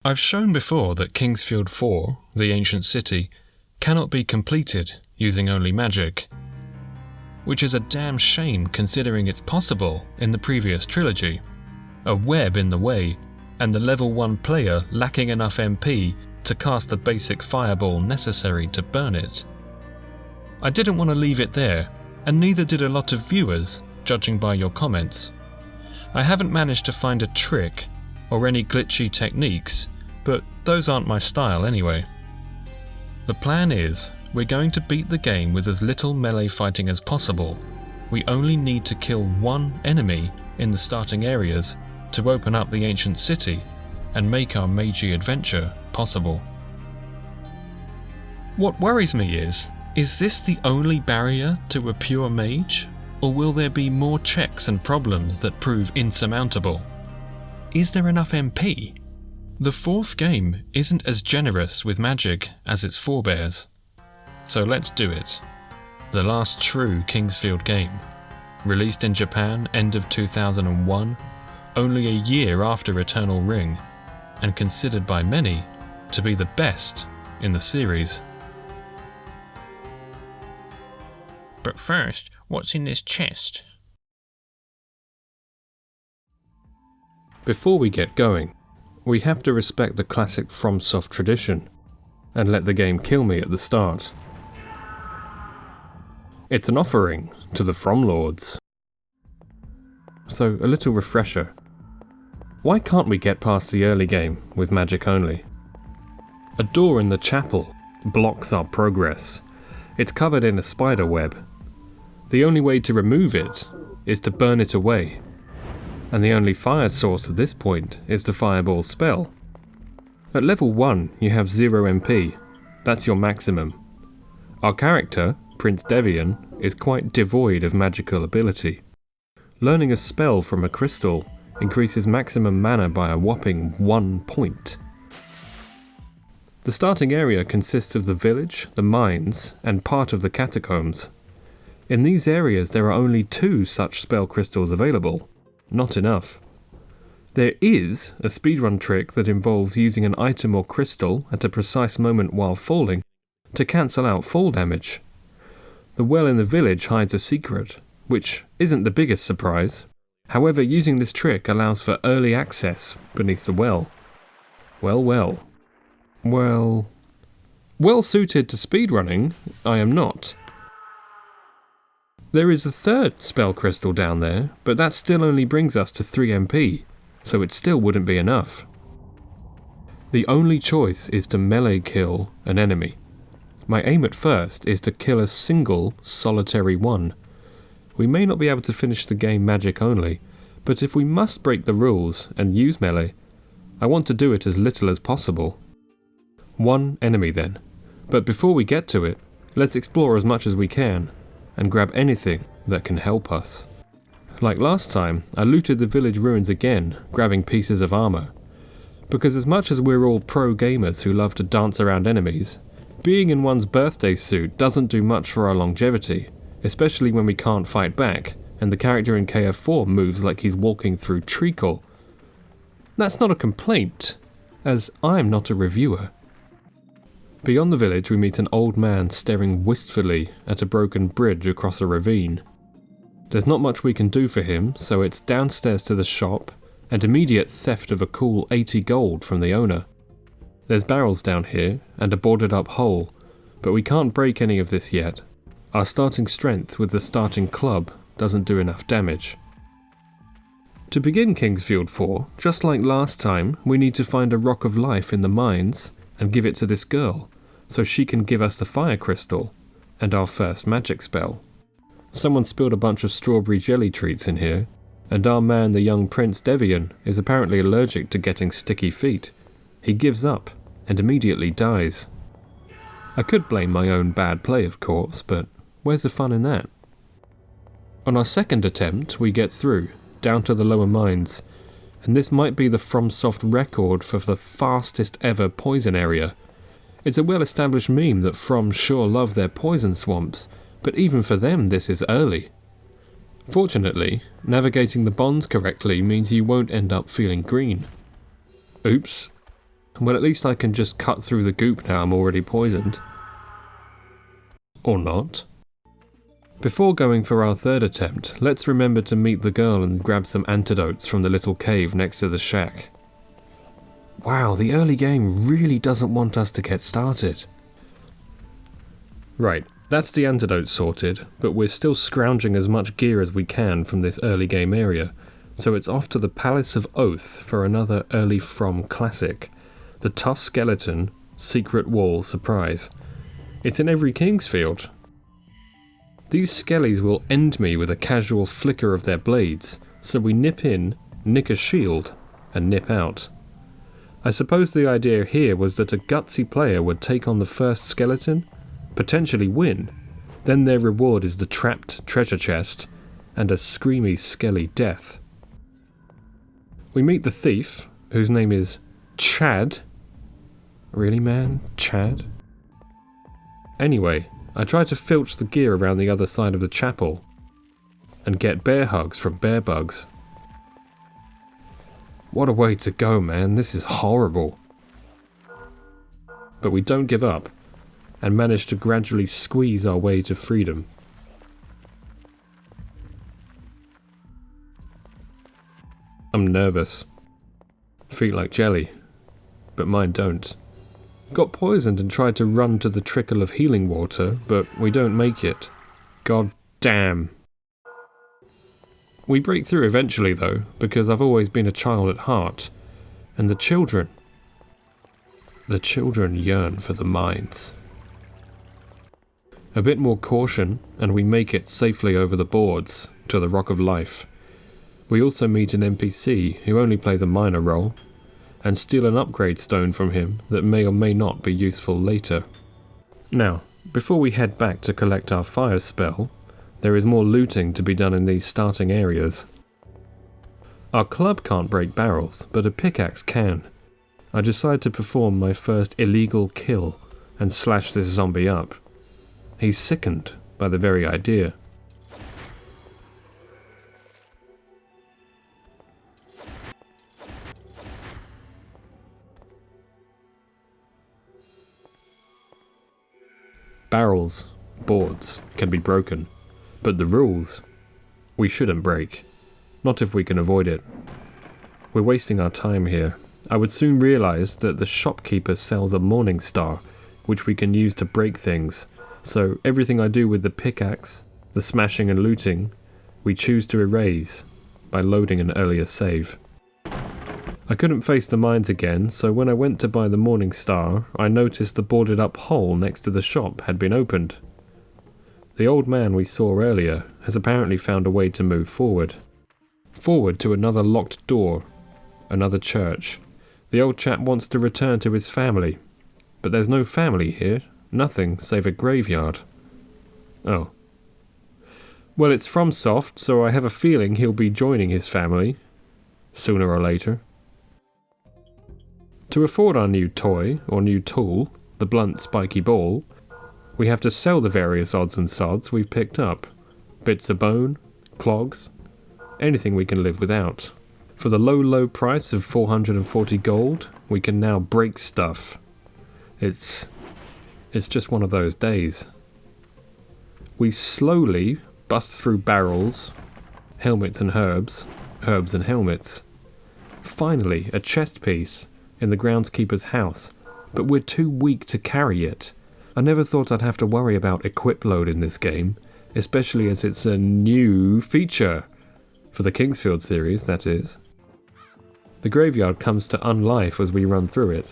I've shown before that Kingsfield 4, the ancient city, cannot be completed using only magic, which is a damn shame considering it's possible in the previous trilogy. A web in the way, and the level 1 player lacking enough MP to cast the basic fireball necessary to burn it. I didn't want to leave it there, and neither did a lot of viewers, judging by your comments. I haven't managed to find a trick or any glitchy techniques, but those aren't my style anyway. The plan is, we're going to beat the game with as little melee fighting as possible. We only need to kill one enemy in the starting areas to open up the ancient city and make our magey adventure possible. What worries me is this the only barrier to a pure mage, or will there be more checks and problems that prove insurmountable? Is there enough MP? The fourth game isn't as generous with magic as its forebears. So let's do it. The last true Kingsfield game. Released in Japan end of 2001, only a year after Eternal Ring, and considered by many to be the best in the series. But first, what's in this chest? Before we get going, we have to respect the classic FromSoft tradition and let the game kill me at the start. It's an offering to the From Lords. So, a little refresher. Why can't we get past the early game with magic only? A door in the chapel blocks our progress. It's covered in a spider web. The only way to remove it is to burn it away. And the only fire source at this point is the fireball spell. At level 1 you have 0 MP, that's your maximum. Our character, Prince Devian, is quite devoid of magical ability. Learning a spell from a crystal increases maximum mana by a whopping 1 point. The starting area consists of the village, the mines, and part of the catacombs. In these areas there are only 2 such spell crystals available. Not enough. There is a speedrun trick that involves using an item or crystal at a precise moment while falling to cancel out fall damage. The well in the village hides a secret, which isn't the biggest surprise. However, using this trick allows for early access beneath the well. Well suited to speedrunning, I am not. There is a third spell crystal down there, but that still only brings us to 3 MP, so it still wouldn't be enough. The only choice is to melee kill an enemy. My aim at first is to kill a single, solitary one. We may not be able to finish the game magic only, but if we must break the rules and use melee, I want to do it as little as possible. One enemy then, but before we get to it, let's explore as much as we can, and grab anything that can help us. Like last time, I looted the village ruins again, grabbing pieces of armour. Because as much as we're all pro gamers who love to dance around enemies, being in one's birthday suit doesn't do much for our longevity, especially when we can't fight back, and the character in KF4 moves like he's walking through treacle. That's not a complaint, as I'm not a reviewer. Beyond the village we meet an old man staring wistfully at a broken bridge across a ravine. There's not much we can do for him, so it's downstairs to the shop and immediate theft of a cool 80 gold from the owner. There's barrels down here and a boarded up hole, but we can't break any of this yet. Our starting strength with the starting club doesn't do enough damage. To begin Kingsfield 4, just like last time, we need to find a rock of life in the mines and give it to this girl, so she can give us the fire crystal and our first magic spell. Someone spilled a bunch of strawberry jelly treats in here, and our man the young Prince Devian is apparently allergic to getting sticky feet. He gives up and immediately dies. I could blame my own bad play of course, but where's the fun in that? On our second attempt we get through, down to the lower mines, and this might be the FromSoft record for the fastest ever poison area. It's a well-established meme that From sure love their poison swamps, but even for them this is early. Fortunately, navigating the bonds correctly means you won't end up feeling green. Oops. Well, at least I can just cut through the goop now I'm already poisoned. Or not. Before going for our third attempt, let's remember to meet the girl and grab some antidotes from the little cave next to the shack. Wow, the early game really doesn't want us to get started. Right, that's the antidote sorted, but we're still scrounging as much gear as we can from this early game area, so it's off to the Palace of Oath for another early From classic, the Tough Skeleton Secret Wall Surprise. It's in every Kingsfield. These skellies will end me with a casual flicker of their blades, so we nip in, nick a shield, and nip out. I suppose the idea here was that a gutsy player would take on the first skeleton, potentially win, then their reward is the trapped treasure chest, and a screamy skelly death. We meet the thief, whose name is Chad. Really, man? Chad? Anyway, I try to filch the gear around the other side of the chapel, and get bear hugs from bear bugs. What a way to go, man, this is horrible. But we don't give up, and manage to gradually squeeze our way to freedom. I'm nervous. Feet like jelly, but mine don't. Got poisoned and tried to run to the trickle of healing water, but we don't make it. God damn. We break through eventually though, because I've always been a child at heart, and the children yearn for the mines. A bit more caution, and we make it safely over the boards, to the Rock of Life. We also meet an NPC who only plays a minor role, and steal an upgrade stone from him that may or may not be useful later. Now, before we head back to collect our fire spell, there is more looting to be done in these starting areas. Our club can't break barrels, but a pickaxe can. I decide to perform my first illegal kill and slash this zombie up. He's sickened by the very idea. Barrels, boards, can be broken, but the rules, we shouldn't break. Not if we can avoid it. We're wasting our time here. I would soon realise that the shopkeeper sells a Morning Star, which we can use to break things, so everything I do with the pickaxe, the smashing and looting, we choose to erase by loading an earlier save. I couldn't face the mines again, so when I went to buy the Morning Star, I noticed the boarded up hole next to the shop had been opened. The old man we saw earlier has apparently found a way to move forward. Forward to another locked door, another church. The old chap wants to return to his family, but there's no family here, nothing save a graveyard. Oh. Well, it's FromSoft, so I have a feeling he'll be joining his family, sooner or later. To afford our new toy, or new tool, the blunt spiky ball, we have to sell the various odds and sods we've picked up. Bits of bone, clogs, anything we can live without. For the low price of 440 gold, we can now break stuff. It's just one of those days. We slowly bust through barrels, helmets and herbs and helmets. Finally, a chest piece in the groundskeeper's house, but we're too weak to carry it. I never thought I'd have to worry about equip load in this game, especially as it's a new feature. For the Kingsfield series, that is. The graveyard comes to unlife as we run through it,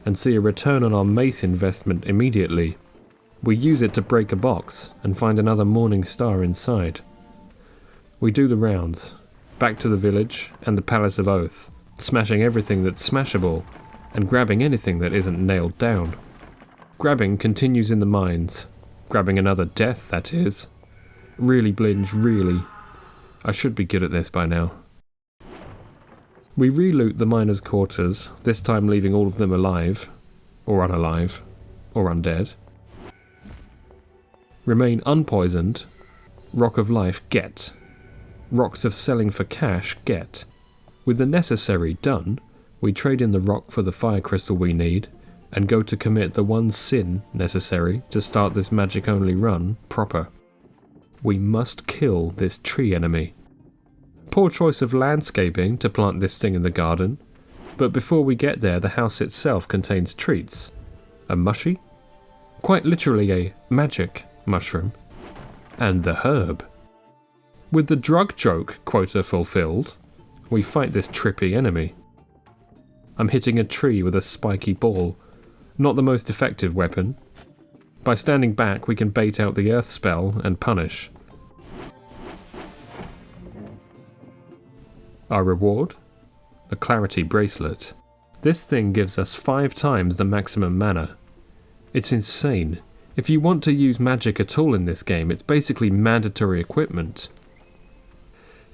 and see a return on our mace investment immediately. We use it to break a box, and find another Morning Star inside. We do the rounds, back to the village and the Palace of Oath, smashing everything that's smashable, and grabbing anything that isn't nailed down. Grabbing continues in the mines. Grabbing another death, that is. Really, Blinge, really. I should be good at this by now. We re-loot the miners' quarters, this time leaving all of them alive, or unalive, or undead. Remain unpoisoned. Rock of Life, get. Rocks of selling for cash, get. With the necessary done, We trade in the rock for the fire crystal we need, and go to commit the one sin necessary to start this magic-only run proper. We must kill this tree enemy. Poor choice of landscaping to plant this thing in the garden, but before we get there the house itself contains treats. A mushy? Quite literally a magic mushroom. And the herb. With the drug joke quota fulfilled, we fight this trippy enemy. I'm hitting a tree with a spiky ball. Not the most effective weapon. By standing back we can bait out the earth spell and punish. Our reward? The Clarity Bracelet. This thing gives us 5 times the maximum mana. It's insane. If you want to use magic at all in this game, it's basically mandatory equipment.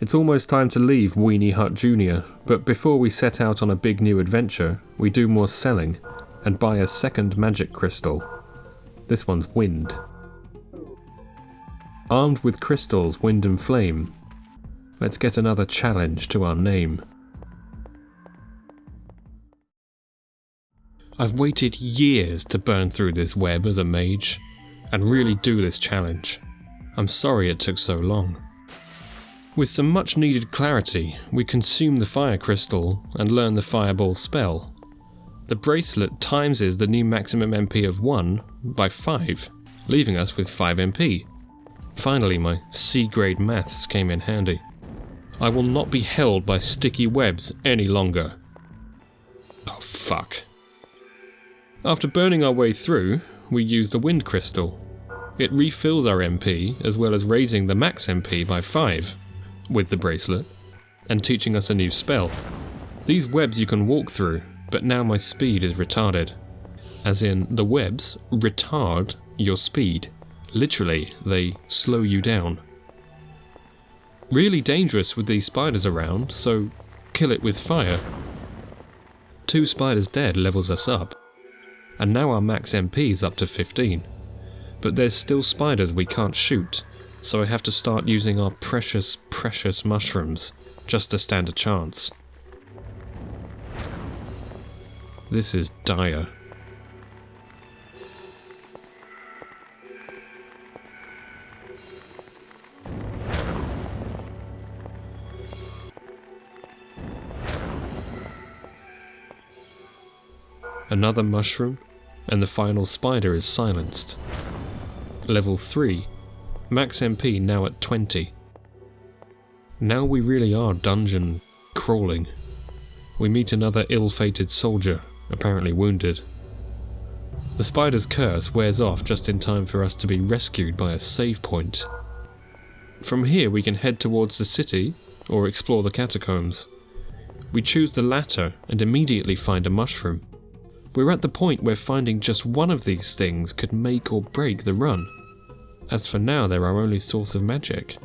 It's almost time to leave Weenie Hut Jr., but before we set out on a big new adventure, we do more selling and buy a second magic crystal. This one's wind. Armed with crystals, wind and flame, let's get another challenge to our name. I've waited years to burn through this web as a mage, and really do this challenge. I'm sorry it took so long. With some much needed clarity, we consume the fire crystal and learn the fireball spell. The bracelet times the new maximum MP of 1 by 5, leaving us with 5 MP. Finally my C-grade maths came in handy. I will not be held by sticky webs any longer. Oh fuck. After burning our way through, we use the wind crystal. It refills our MP as well as raising the max MP by 5 with the bracelet and teaching us a new spell. These webs you can walk through, but now my speed is retarded. As in, the webs retard your speed. Literally, they slow you down. Really dangerous with these spiders around, so kill it with fire. 2 spiders dead levels us up. And now our max MP is up to 15. But there's still spiders we can't shoot, so I have to start using our precious, precious mushrooms just to stand a chance. This is dire. Another mushroom, and the final spider is silenced. Level 3, max MP now at 20. Now we really are dungeon crawling. We meet another ill-fated soldier, apparently wounded. The spider's curse wears off just in time for us to be rescued by a save point. From here we can head towards the city, or explore the catacombs. We choose the latter and immediately find a mushroom. We're at the point where finding just one of these things could make or break the run. As for now, they're our only source of magic.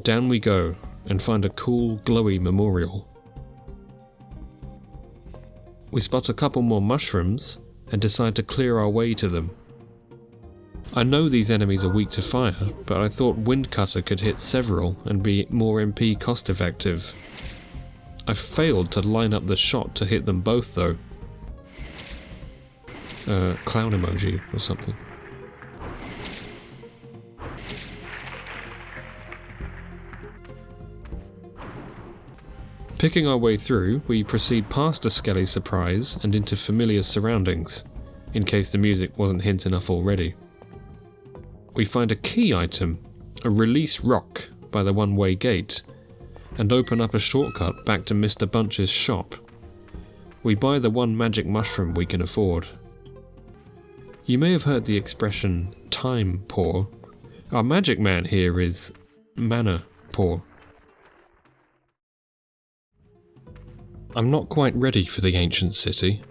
Down we go, and find a cool, glowy memorial. We spot a couple more mushrooms, and decide to clear our way to them. I know these enemies are weak to fire, but I thought Windcutter could hit several and be more MP cost effective. I failed to line up the shot to hit them both though. Clown emoji or something. Picking our way through, we proceed past a skelly surprise and into familiar surroundings, in case the music wasn't hint enough already. We find a key item, a release rock by the one-way gate, and open up a shortcut back to Mr. Bunch's shop. We buy the one magic mushroom we can afford. You may have heard the expression, time poor. Our magic man here is mana poor. I'm not quite ready for the ancient city.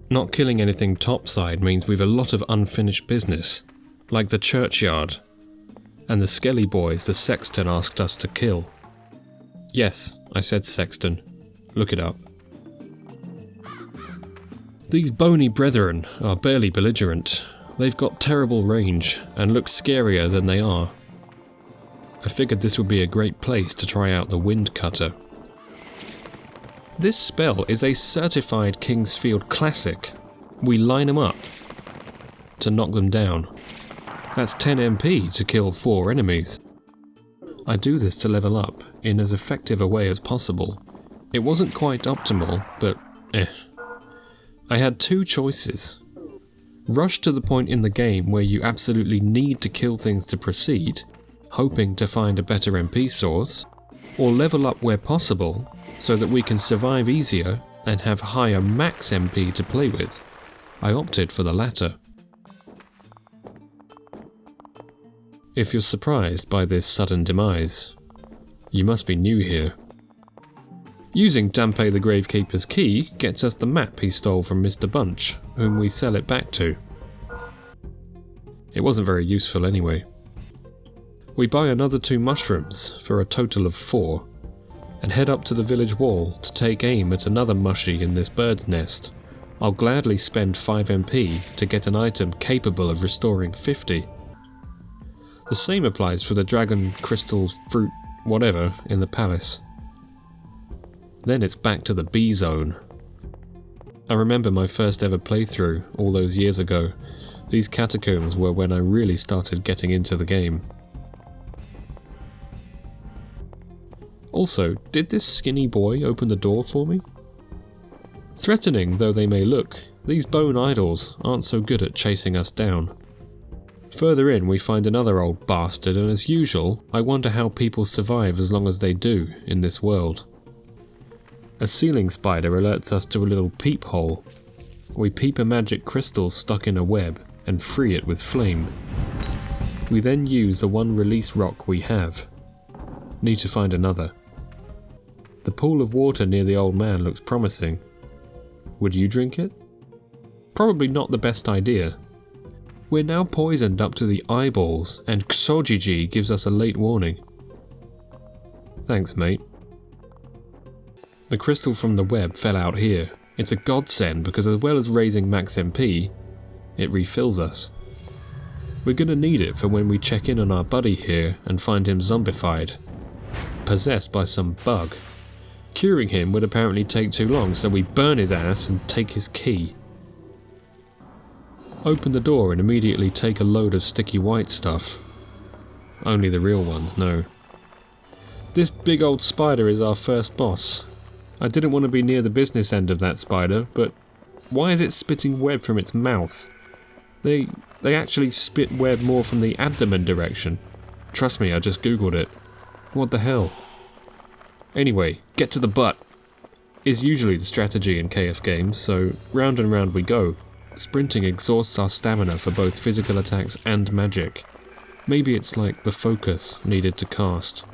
Not killing anything topside means we've a lot of unfinished business, like the churchyard, and the skelly boys the sexton asked us to kill. Yes, I said sexton. Look it up. These bony brethren are barely belligerent. They've got terrible range and look scarier than they are. I figured this would be a great place to try out the wind cutter. This spell is a certified King's Field classic. We line them up to knock them down. That's 10 MP to kill 4 enemies. I do this to level up in as effective a way as possible. It wasn't quite optimal, but I had 2 choices. Rush to the point in the game where you absolutely need to kill things to proceed, hoping to find a better MP source, or level up where possible so that we can survive easier and have higher max MP to play with. I opted for the latter. If you're surprised by this sudden demise, you must be new here. Using Dampe the Gravekeeper's key gets us the map he stole from Mr. Bunch, whom we sell it back to. It wasn't very useful anyway. We buy another 2 mushrooms for a total of 4, and head up to the village wall to take aim at another mushy in this bird's nest. I'll gladly spend 5 MP to get an item capable of restoring 50. The same applies for the dragon, crystal, fruit, whatever in the palace. Then it's back to the bee zone. I remember my first ever playthrough all those years ago. These catacombs were when I really started getting into the game. Also, did this skinny boy open the door for me? Threatening though they may look, these bone idols aren't so good at chasing us down. Further in we find another old bastard, and as usual, I wonder how people survive as long as they do in this world. A ceiling spider alerts us to a little peephole. We peep a magic crystal stuck in a web and free it with flame. We then use the one release rock we have. Need to find another. The pool of water near the old man looks promising. Would you drink it? Probably not the best idea. We're now poisoned up to the eyeballs, and Xojiji gives us a late warning. Thanks, mate. The crystal from the web fell out here. It's a godsend because as well as raising max MP, it refills us. We're gonna need it for when we check in on our buddy here and find him zombified, possessed by some bug. Curing him would apparently take too long, so we burn his ass and take his key. Open the door and immediately take a load of sticky white stuff. Only the real ones know. This big old spider is our first boss. I didn't want to be near the business end of that spider, but why is it spitting web from its mouth? They actually spit web more from the abdomen direction. Trust me, I just googled it. What the hell? Anyway, get to the butt. Is usually the strategy in KF games, so round and round we go. Sprinting exhausts our stamina for both physical attacks and magic. Maybe it's like the focus needed to cast.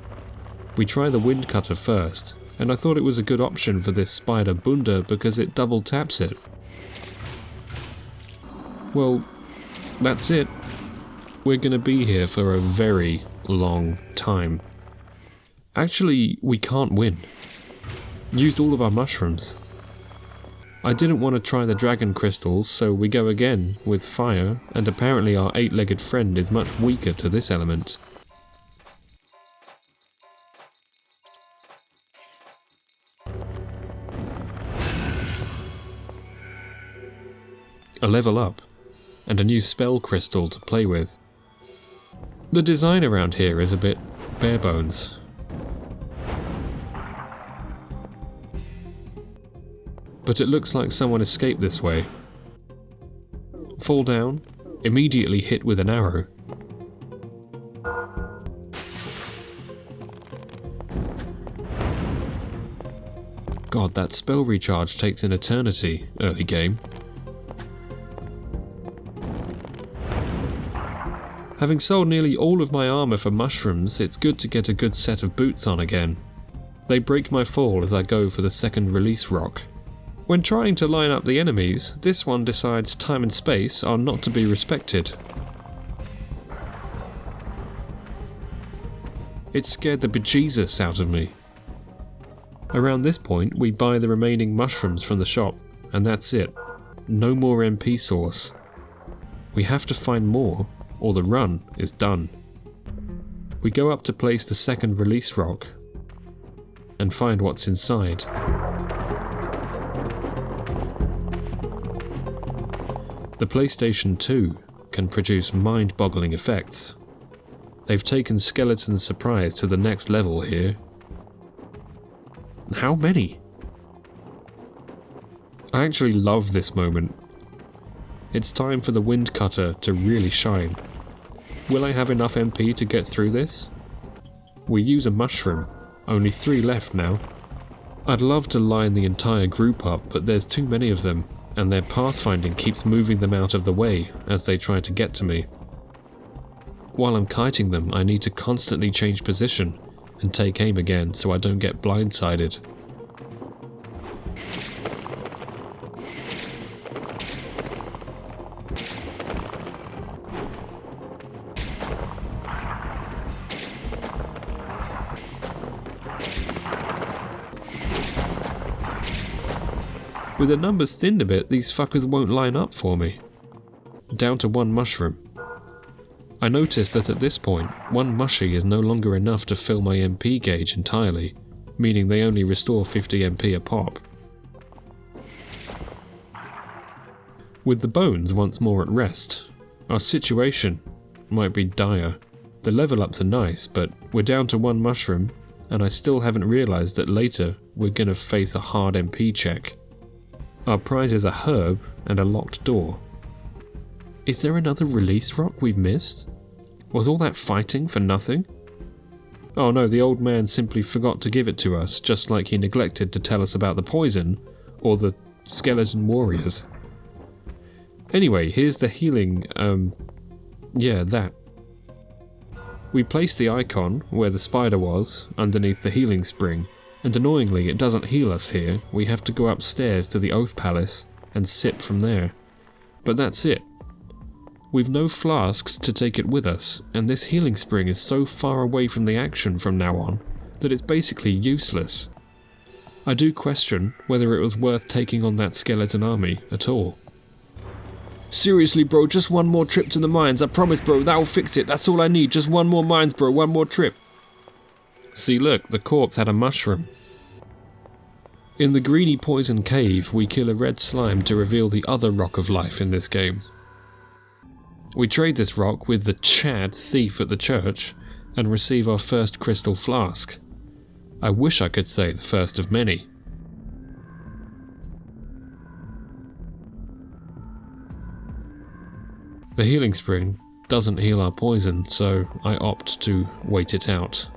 We try the wind cutter first, and I thought it was a good option for this spider bunda because it double taps it. Well, that's it. We're gonna be here for a very long time. Actually, we can't win. Used all of our mushrooms. I didn't want to try the dragon crystals, so we go again with fire, and apparently our 8-legged friend is much weaker to this element. A level up, and a new spell crystal to play with. The design around here is a bit bare bones. But it looks like someone escaped this way. Fall down, immediately hit with an arrow. God, that spell recharge takes an eternity, early game. Having sold nearly all of my armour for mushrooms, it's good to get a good set of boots on again. They break my fall as I go for the second release rock. When trying to line up the enemies, this one decides time and space are not to be respected. It scared the bejesus out of me. Around this point, we buy the remaining mushrooms from the shop, and that's it. No more MP source. We have to find more, or the run is done. We go up to place the second release rock, and find what's inside. The PlayStation 2 can produce mind-boggling effects. They've taken Skeleton's surprise to the next level here. How many? I actually love this moment. It's time for the wind cutter to really shine. Will I have enough MP to get through this? We use a mushroom, only 3 left now. I'd love to line the entire group up, but there's too many of them, and their pathfinding keeps moving them out of the way as they try to get to me. While I'm kiting them, I need to constantly change position and take aim again so I don't get blindsided. With the numbers thinned a bit, these fuckers won't line up for me. Down to 1 mushroom. I noticed that at this point, 1 mushy is no longer enough to fill my MP gauge entirely, meaning they only restore 50 MP a pop. With the bones once more at rest, our situation might be dire. The level ups are nice, but we're down to 1 mushroom, and I still haven't realised that later we're gonna face a hard MP check. Our prize is a herb and a locked door. Is there another release rock we've missed? Was all that fighting for nothing? Oh no, the old man simply forgot to give it to us, just like he neglected to tell us about the poison, or the skeleton warriors. Anyway, here's the healing, that. We placed the icon where the spider was, underneath the healing spring, and annoyingly it doesn't heal us here. We have to go upstairs to the Oath Palace and sip from there. But that's it. We've no flasks to take it with us, and this healing spring is so far away from the action from now on that it's basically useless. I do question whether it was worth taking on that skeleton army at all. Seriously bro, just 1 more trip to the mines, I promise bro, that'll fix it, that's all I need, just 1 more mines bro, 1 more trip. See look, the corpse had a mushroom. In the greeny poison cave, we kill a red slime to reveal the other rock of life in this game. We trade this rock with the Chad thief at the church and receive our first crystal flask. I wish I could say the first of many. The healing spring doesn't heal our poison, so I opt to wait it out.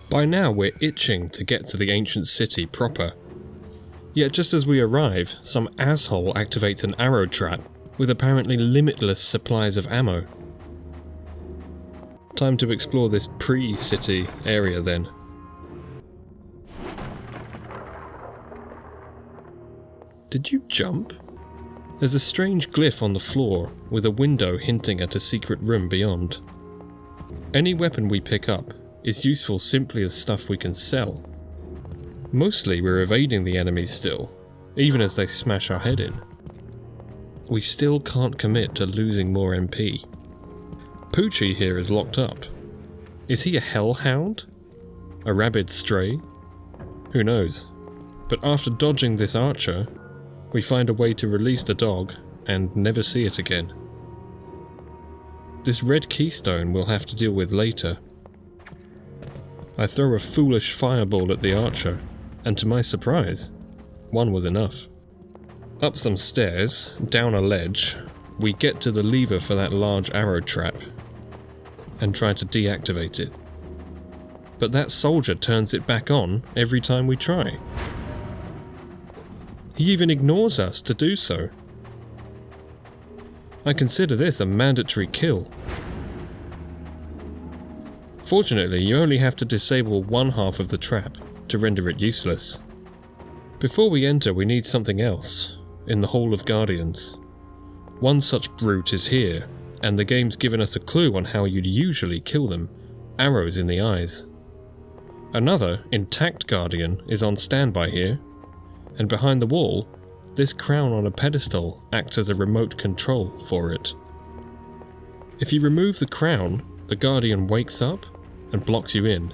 By now we're itching to get to the ancient city proper. Yet just as we arrive, some asshole activates an arrow trap with apparently limitless supplies of ammo. Time to explore this pre-city area then. Did you jump? There's a strange glyph on the floor with a window hinting at a secret room beyond. Any weapon we pick up is useful simply as stuff we can sell. Mostly we're evading the enemies still, even as they smash our head in. We still can't commit to losing more MP. Poochie here is locked up. Is he a hellhound? A rabid stray? Who knows? But after dodging this archer, we find a way to release the dog and never see it again. This red keystone we'll have to deal with later. I throw a foolish fireball at the archer, and to my surprise, 1 was enough. Up some stairs, down a ledge, we get to the lever for that large arrow trap, and try to deactivate it. But that soldier turns it back on every time we try. He even ignores us to do so. I consider this a mandatory kill. Fortunately, you only have to disable 1 half of the trap to render it useless. Before we enter, we need something else, in the Hall of Guardians. 1 such brute is here, and the game's given us a clue on how you'd usually kill them, arrows in the eyes. Another, intact Guardian, is on standby here, and behind the wall, this crown on a pedestal acts as a remote control for it. If you remove the crown, the Guardian wakes up and blocks you in.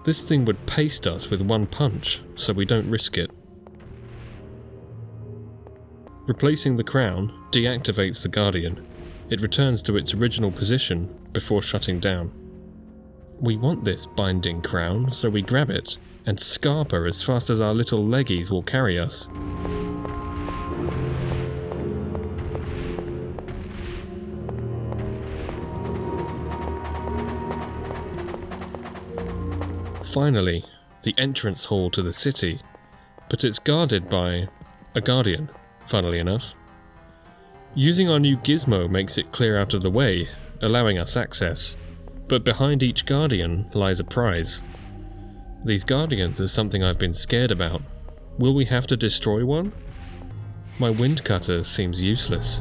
This thing would paste us with one punch, so we don't risk it. Replacing the crown deactivates the Guardian. It returns to its original position before shutting down. We want this binding crown, so we grab it and scarp her as fast as our little leggies will carry us. Finally, the entrance hall to the city, but it's guarded by a Guardian, funnily enough. Using our new gizmo makes it clear out of the way, allowing us access, but behind each Guardian lies a prize. These Guardians are something I've been scared about. Will we have to destroy one? My wind cutter seems useless.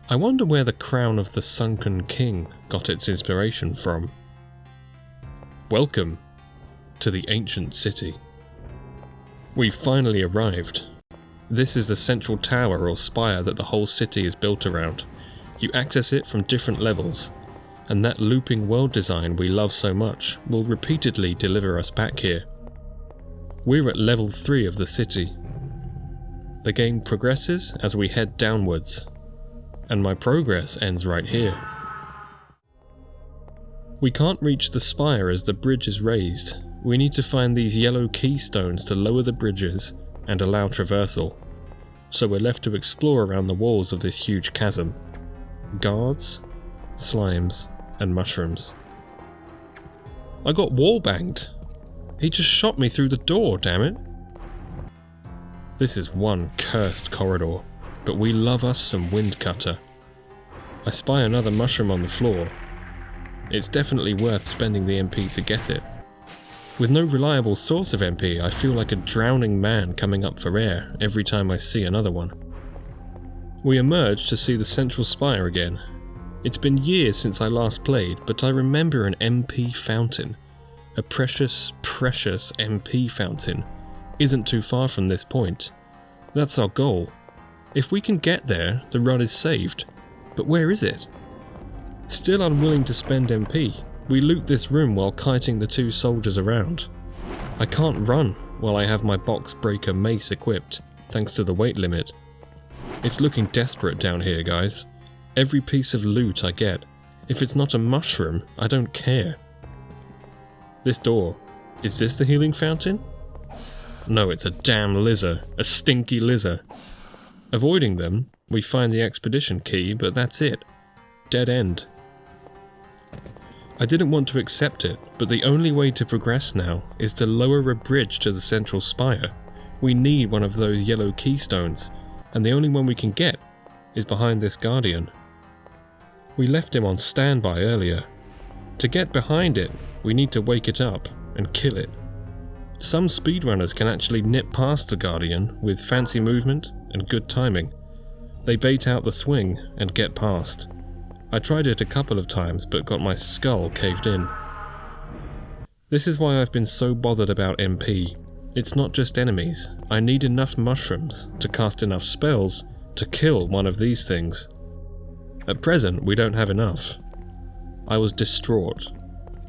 I wonder where the crown of the Sunken King got its inspiration from. Welcome to the ancient city. We've finally arrived. This is the central tower or spire that the whole city is built around. You access it from different levels, and that looping world design we love so much will repeatedly deliver us back here. We're at level 3 of the city. The game progresses as we head downwards, and my progress ends right here. We can't reach the spire as the bridge is raised. We need to find these yellow keystones to lower the bridges and allow traversal, so we're left to explore around the walls of this huge chasm. Guards, slimes, and mushrooms. I got wallbanged. He just shot me through the door, damn it. This is one cursed corridor, but we love us some wind cutter. I spy another mushroom on the floor. It's definitely worth spending the MP to get it. With no reliable source of MP, I feel like a drowning man coming up for air every time I see another one. We emerge to see the central spire again. It's been years since I last played, but I remember an MP fountain. A precious, precious MP fountain isn't too far from this point. That's our goal. If we can get there, the run is saved. But where is it? Still unwilling to spend MP, we loot this room while kiting the 2 soldiers around. I can't run while I have my box breaker mace equipped, thanks to the weight limit. It's looking desperate down here, guys. Every piece of loot I get. If it's not a mushroom, I don't care. This door. Is this the healing fountain? No, it's a damn lizard. A stinky lizard. Avoiding them, we find the expedition key, but that's it. Dead end. I didn't want to accept it, but the only way to progress now is to lower a bridge to the central spire. We need one of those yellow keystones, and the only one we can get is behind this Guardian. We left him on standby earlier. To get behind it, we need to wake it up and kill it. Some speedrunners can actually nip past the Guardian with fancy movement and good timing. They bait out the swing and get past. I tried it a couple of times but got my skull caved in. This is why I've been so bothered about MP. It's not just enemies. I need enough mushrooms to cast enough spells to kill one of these things. At present, we don't have enough. I was distraught.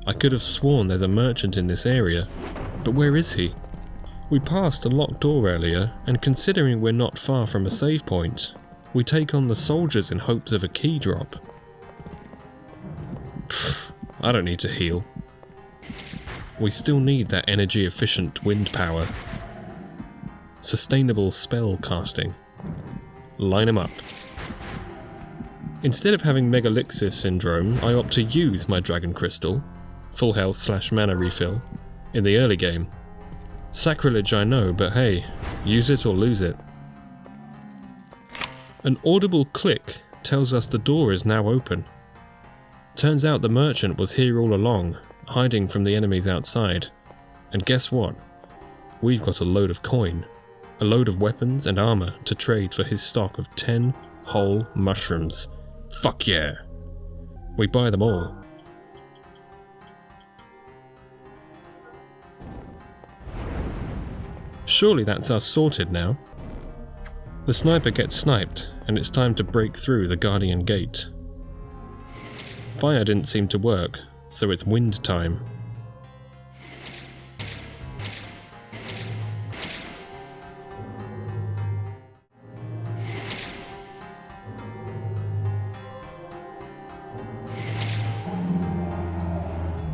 I could have sworn there's a merchant in this area, but where is he? We passed a locked door earlier, and considering we're not far from a save point, we take on the soldiers in hopes of a key drop. Pfft, I don't need to heal. We still need that energy-efficient wind power. Sustainable spell casting. Line 'em up. Instead of having Megalixis syndrome, I opt to use my Dragon Crystal, full health / mana refill, in the early game. Sacrilege I know, but hey, use it or lose it. An audible click tells us the door is now open. Turns out the merchant was here all along, hiding from the enemies outside. And guess what? We've got a load of coin, a load of weapons and armor to trade for his stock of 10 whole mushrooms. Fuck yeah! We buy them all. Surely that's us sorted now. The sniper gets sniped, and it's time to break through the Guardian gate. Fire didn't seem to work, so it's wind time.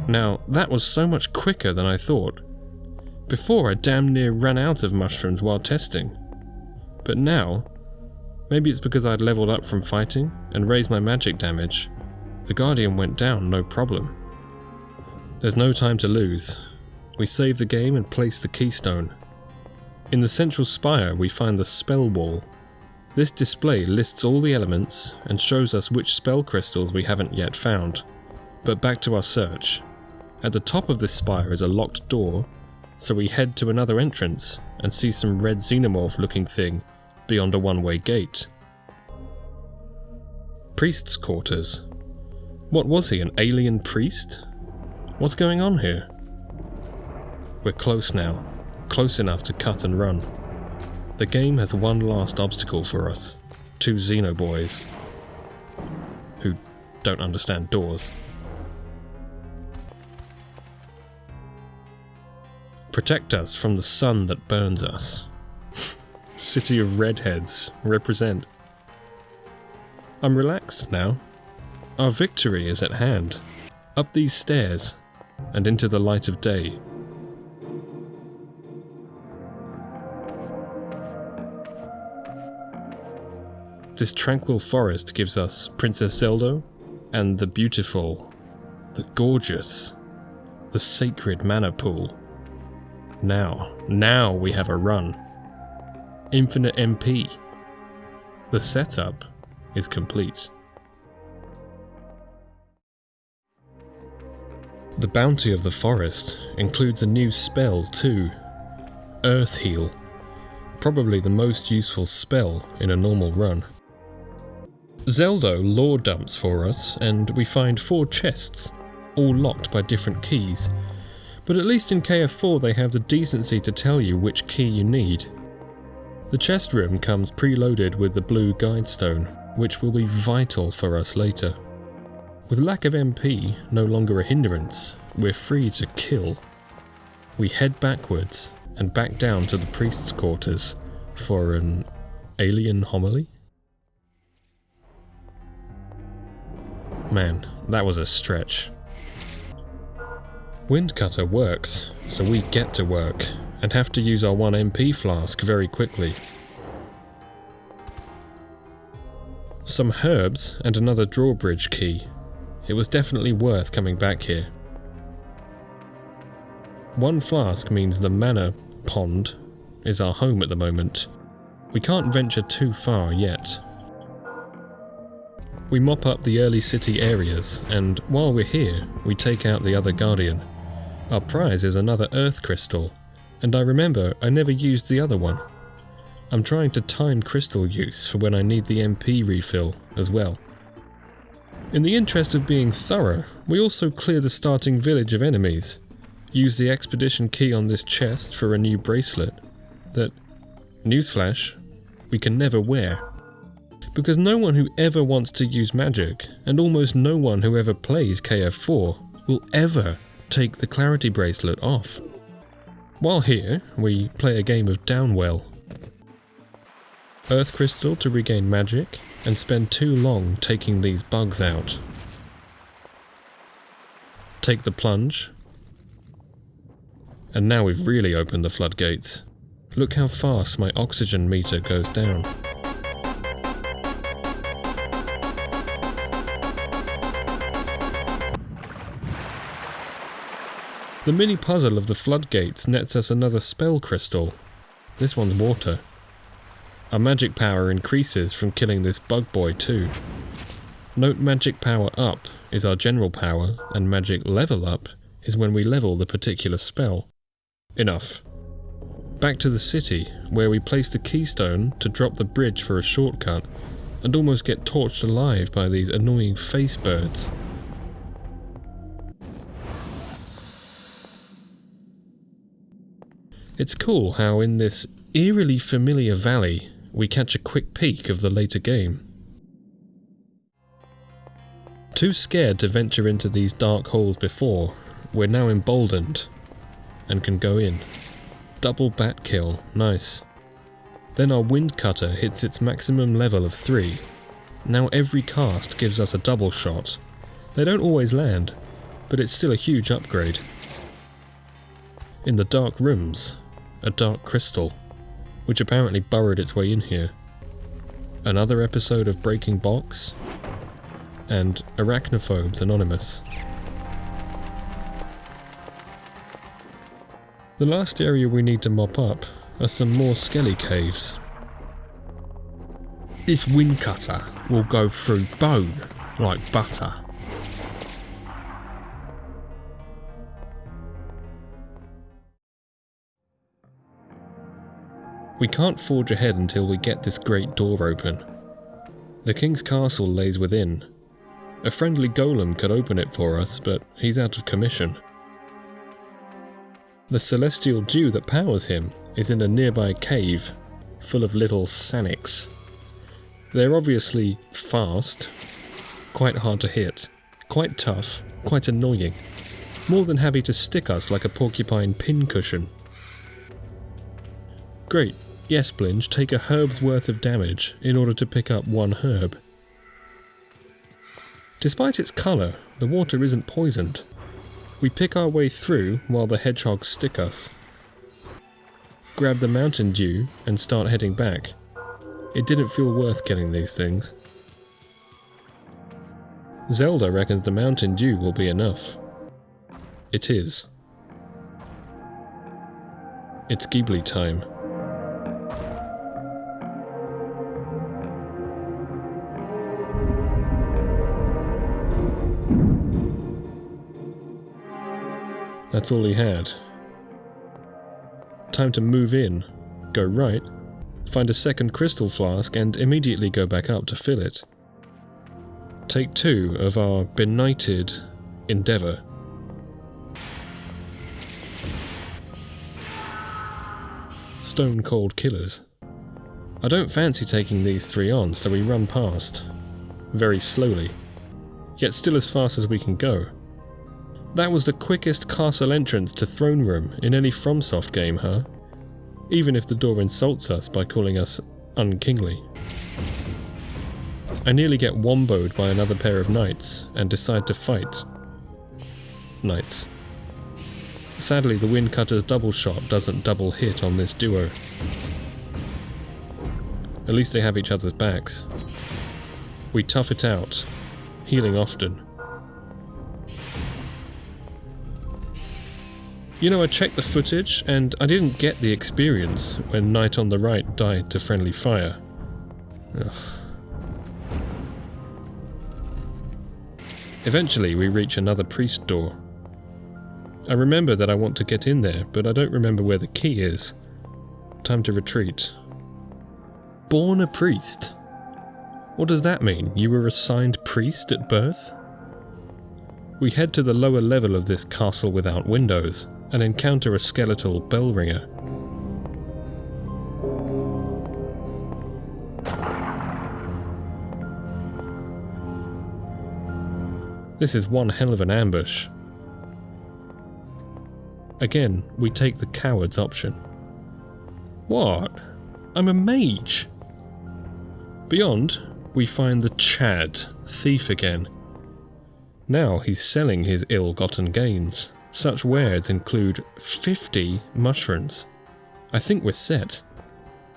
Now, that was so much quicker than I thought. Before, I damn near ran out of mushrooms while testing. But now, maybe it's because I'd leveled up from fighting and raised my magic damage, the Guardian went down no problem. There's no time to lose. We save the game and place the keystone. In the central spire we find the spell wall. This display lists all the elements and shows us which spell crystals we haven't yet found. But back to our search. At the top of this spire is a locked door, so we head to another entrance and see some red xenomorph looking thing beyond a one-way gate. Priest's quarters. What was he, an alien priest? What's going on here? We're close now, close enough to cut and run. The game has one last obstacle for us. 2 xenoboys who don't understand doors. Protect us from the sun that burns us. City of redheads, represent. I'm relaxed now. Our victory is at hand. Up these stairs, and into the light of day. This tranquil forest gives us Princess Zelda, and the beautiful, the gorgeous, the sacred mana pool. Now we have a run. Infinite MP. The setup is complete. The bounty of the forest includes a new spell too. Earth Heal. Probably the most useful spell in a normal run. Zelda lore dumps for us and we find 4 chests, all locked by different keys. But at least in KF4 they have the decency to tell you which key you need. The chest room comes preloaded with the blue guide stone, which will be vital for us later. With lack of MP no longer a hindrance, we're free to kill. We head backwards and back down to the priest's quarters for an alien homily? Man, that was a stretch. Windcutter works, so we get to work, and have to use our 1 MP flask very quickly. Some herbs and another drawbridge key. It was definitely worth coming back here. 1 flask means the mana pond is our home at the moment. We can't venture too far yet. We mop up the early city areas, and while we're here, we take out the other Guardian. Our prize is another Earth Crystal, and I remember I never used the other one. I'm trying to time crystal use for when I need the MP refill as well. In the interest of being thorough, we also clear the starting village of enemies, use the expedition key on this chest for a new bracelet that, newsflash, we can never wear. Because no one who ever wants to use magic, and almost no one who ever plays KF4, will ever take the clarity bracelet off. While here, we play a game of Downwell. Earth Crystal to regain magic, and spend too long taking these bugs out. Take the plunge. And now we've really opened the floodgates. Look how fast my oxygen meter goes down. The mini puzzle of the floodgates nets us another spell crystal. This one's water. Our magic power increases from killing this bug boy too. Note magic power up is our general power, and magic level up is when we level the particular spell. Enough. Back to the city, where we place the keystone to drop the bridge for a shortcut, and almost get torched alive by these annoying face birds. It's cool how in this eerily familiar valley we catch a quick peek of the later game. Too scared to venture into these dark halls before, we're now emboldened and can go in. Double bat kill, nice. Then our wind cutter hits its maximum level of 3. Now every cast gives us a double shot. They don't always land, but it's still a huge upgrade. In the dark rooms, a dark crystal, which apparently burrowed its way in here. Another episode of Breaking Box, and Arachnophobes Anonymous. The last area we need to mop up are some more skelly caves. This wind cutter will go through bone like butter. We can't forge ahead until we get this great door open. The king's castle lays within. A friendly golem could open it for us, but he's out of commission. The celestial dew that powers him is in a nearby cave, full of little sanics. They're obviously fast, quite hard to hit, quite tough, quite annoying, more than happy to stick us like a porcupine pincushion. Great, yes Blinge, take a herb's worth of damage in order to pick up one herb. Despite its colour, the water isn't poisoned. We pick our way through while the hedgehogs stick us. Grab the Mountain Dew and start heading back. It didn't feel worth killing these things. Zelda reckons the Mountain Dew will be enough. It is. It's Ghibli time. That's all he had. Time to move in, go right, find a second crystal flask and immediately go back up to fill it. Take 2 of our benighted endeavour. Stone cold killers. I don't fancy taking these 3 on, so we run past. Very slowly, yet still as fast as we can go. That was the quickest castle entrance to throne room in any FromSoft game, huh? Even if the door insults us by calling us unkingly. I nearly get womboed by another pair of knights and decide to fight. Knights. Sadly, the wind cutter's double shot doesn't double hit on this duo. At least they have each other's backs. We tough it out, healing often. You know, I checked the footage, and I didn't get the experience when Knight on the right died to friendly fire. Ugh. Eventually, we reach another priest door. I remember that I want to get in there, but I don't remember where the key is. Time to retreat. Born a priest? What does that mean? You were assigned priest at birth? We head to the lower level of this castle without windows, and encounter a skeletal bell ringer. This is one hell of an ambush. Again, we take the coward's option. What? I'm a mage! Beyond, we find the Chad, thief again. Now he's selling his ill-gotten gains. Such wares include 50 mushrooms. I think we're set.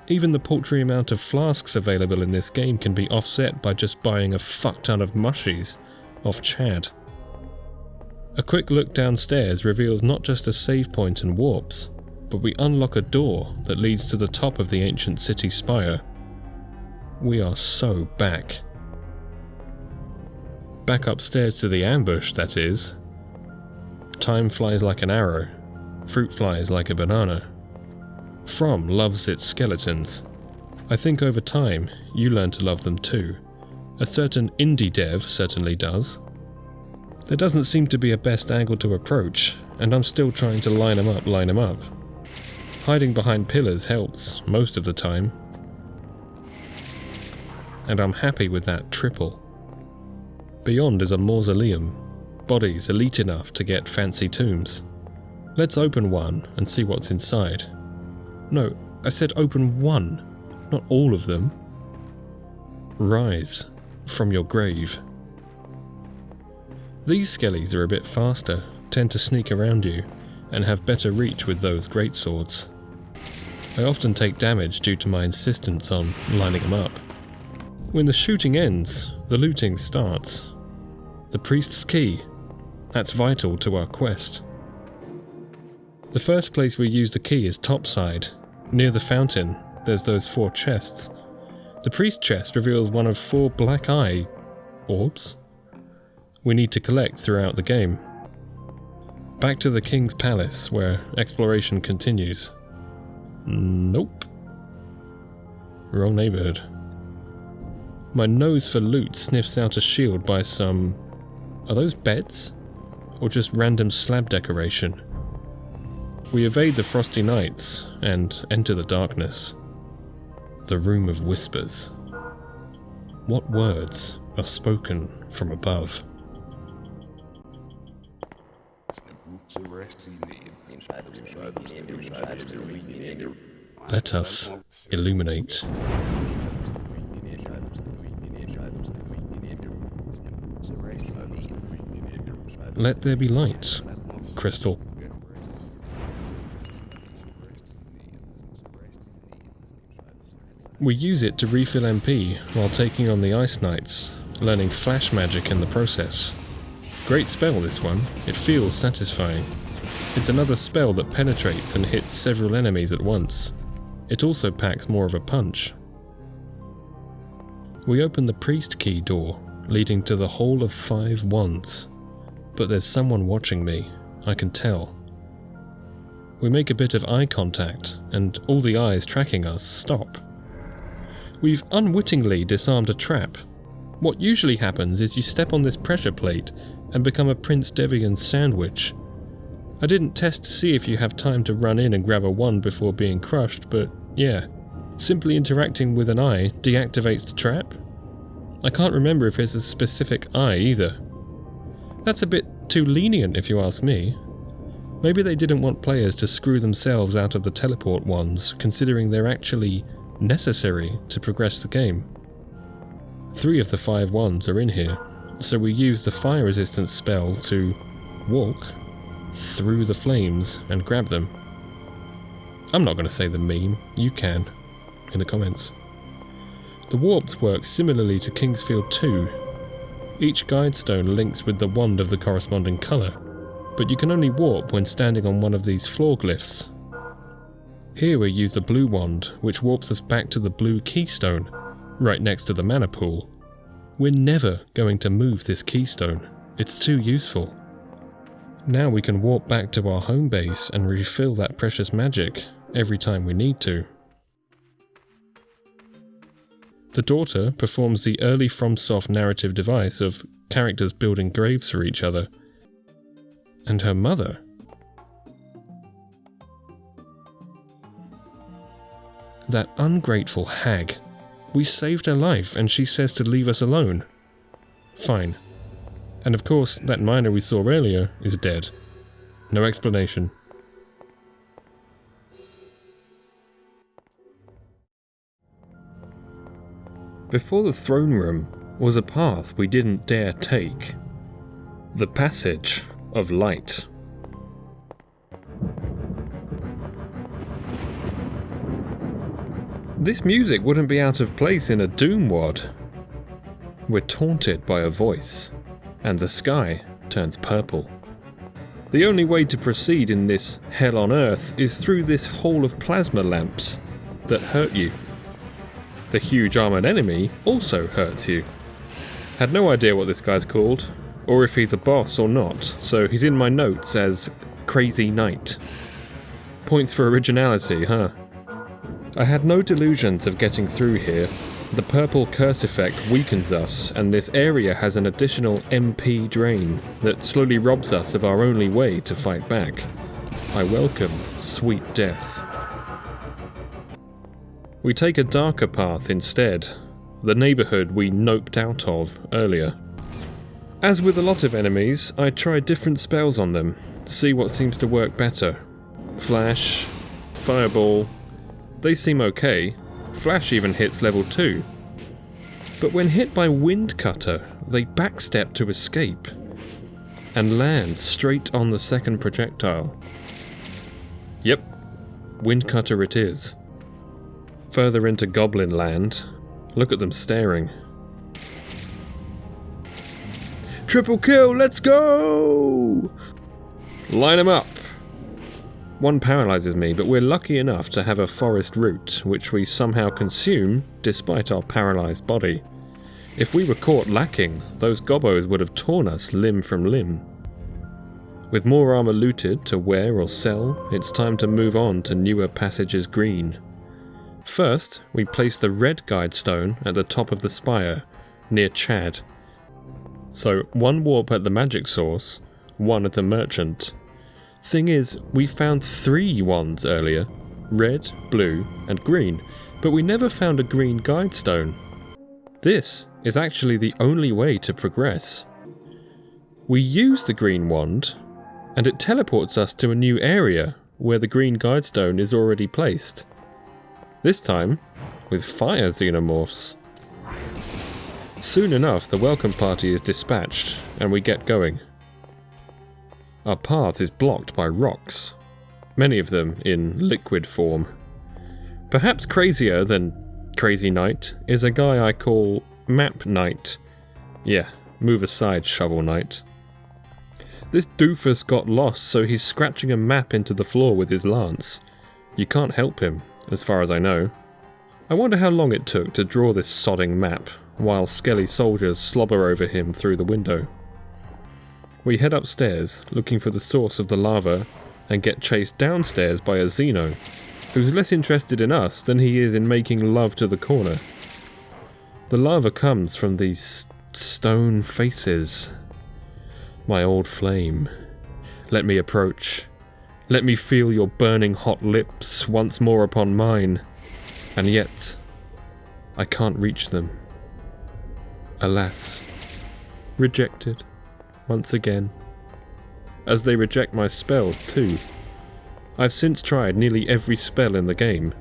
Even the paltry amount of flasks available in this game can be offset by just buying a fuck ton of mushies off Chad. A quick look downstairs reveals not just a save point and warps, but we unlock a door that leads to the top of the ancient city spire. We are so back. Back upstairs to the ambush, that is. Time flies like an arrow, fruit flies like a banana. From loves its skeletons. I think over time, you learn to love them too. A certain indie dev certainly does. There doesn't seem to be a best angle to approach, and I'm still trying to line them up. Hiding behind pillars helps, most of the time. And I'm happy with that triple. Beyond is a mausoleum, bodies elite enough to get fancy tombs. Let's open one and see what's inside. No, I said open one, not all of them. Rise from your grave. These skellies are a bit faster, tend to sneak around you, and have better reach with those greatswords. I often take damage due to my insistence on lining them up. When the shooting ends, the looting starts. The priest's key. That's vital to our quest. The first place we use the key is topside. Near the fountain, there's those 4 chests. The priest chest reveals one of 4 black eye orbs we need to collect throughout the game. Back to the king's palace, where exploration continues. Nope. Wrong neighborhood. My nose for loot sniffs out a shield by some... Are those beds? Or just random slab decoration? We evade the frosty nights and enter the darkness. The Room of Whispers. What words are spoken from above? Let us illuminate. Let there be light, Crystal. We use it to refill MP while taking on the Ice Knights, learning flash magic in the process. Great spell, this one. It feels satisfying. It's another spell that penetrates and hits several enemies at once. It also packs more of a punch. We open the priest key door, leading to the Hall of 5 Wands. But there's someone watching me, I can tell. We make a bit of eye contact, and all the eyes tracking us stop. We've unwittingly disarmed a trap. What usually happens is you step on this pressure plate and become a Prince Devian sandwich. I didn't test to see if you have time to run in and grab a wand before being crushed, but yeah, simply interacting with an eye deactivates the trap. I can't remember if it's a specific eye either. That's a bit too lenient if you ask me. Maybe they didn't want players to screw themselves out of the teleport wands, considering they're actually necessary to progress the game. 3 of the 5 wands are in here, so we use the fire resistance spell to walk through the flames and grab them. I'm not going to say the meme, you can, in the comments. The warps work similarly to Kingsfield 2. Each guide stone links with the wand of the corresponding colour, but you can only warp when standing on one of these floor glyphs. Here we use the blue wand, which warps us back to the blue keystone, right next to the mana pool. We're never going to move this keystone, it's too useful. Now we can warp back to our home base and refill that precious magic every time we need to. The daughter performs the early FromSoft narrative device of characters building graves for each other. And her mother. That ungrateful hag. We saved her life and she says to leave us alone. Fine. And of course, that miner we saw earlier is dead. No explanation. Before the throne room was a path we didn't dare take. The Passage of Light. This music wouldn't be out of place in a Doom WOD. We're taunted by a voice, and the sky turns purple. The only way to proceed in this hell on earth is through this hall of plasma lamps that hurt you. The huge armoured enemy also hurts you. Had no idea what this guy's called, or if he's a boss or not, so he's in my notes as Crazy Knight. Points for originality, huh? I had no delusions of getting through here. The purple curse effect weakens us, and this area has an additional MP drain that slowly robs us of our only way to fight back. I welcome sweet death. We take a darker path instead, the neighbourhood we noped out of earlier. As with a lot of enemies, I try different spells on them, see what seems to work better. Flash, Fireball, they seem okay. Flash even hits level 2. But when hit by Wind Cutter, they backstep to escape and land straight on the second projectile. Yep, Wind Cutter it is. Further into Goblin Land, look at them staring. Triple kill, let's go! Line them up! One paralyzes me, but we're lucky enough to have a forest root, which we somehow consume despite our paralysed body. If we were caught lacking, those gobbos would have torn us limb from limb. With more armour looted to wear or sell, it's time to move on to newer Passages Green. First, we place the red guide stone at the top of the spire, near Chad. So, one warp at the magic source, one at a merchant. Thing is, we found 3 wands earlier, red, blue and green, but we never found a green guide stone. This is actually the only way to progress. We use the green wand, and it teleports us to a new area where the green guide stone is already placed. This time, with fire xenomorphs. Soon enough, the welcome party is dispatched, and we get going. Our path is blocked by rocks, many of them in liquid form. Perhaps crazier than Crazy Knight is a guy I call Map Knight. Yeah, move aside, Shovel Knight. This doofus got lost, so he's scratching a map into the floor with his lance. You can't help him, as far as I know. I wonder how long it took to draw this sodding map, while skelly soldiers slobber over him through the window. We head upstairs, looking for the source of the lava, and get chased downstairs by a Xeno, who's less interested in us than he is in making love to the corner. The lava comes from these stone faces. My old flame. Let me approach. Let me feel your burning hot lips once more upon mine. And yet, I can't reach them. Alas, rejected, once again. As they reject my spells too. I've since tried nearly every spell in the game.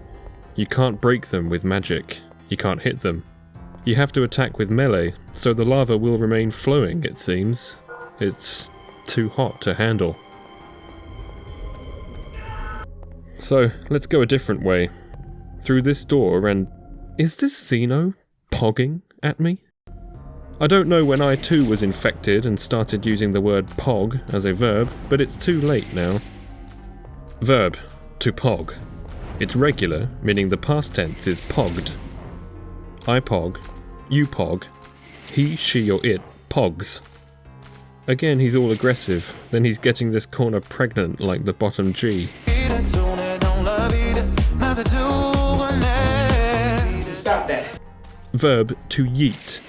You can't break them with magic, you can't hit them. You have to attack with melee, so the lava will remain flowing, it seems. It's too hot to handle. So, let's go a different way. Through this door and... Is this Xeno pogging at me? I don't know when I too was infected and started using the word pog as a verb, but it's too late now. Verb, to pog. It's regular, meaning the past tense is pogged. I pog, you pog, he, she or it pogs. Again he's all aggressive, then he's getting this corner pregnant like the bottom G. Stop that. Verb, to yeet.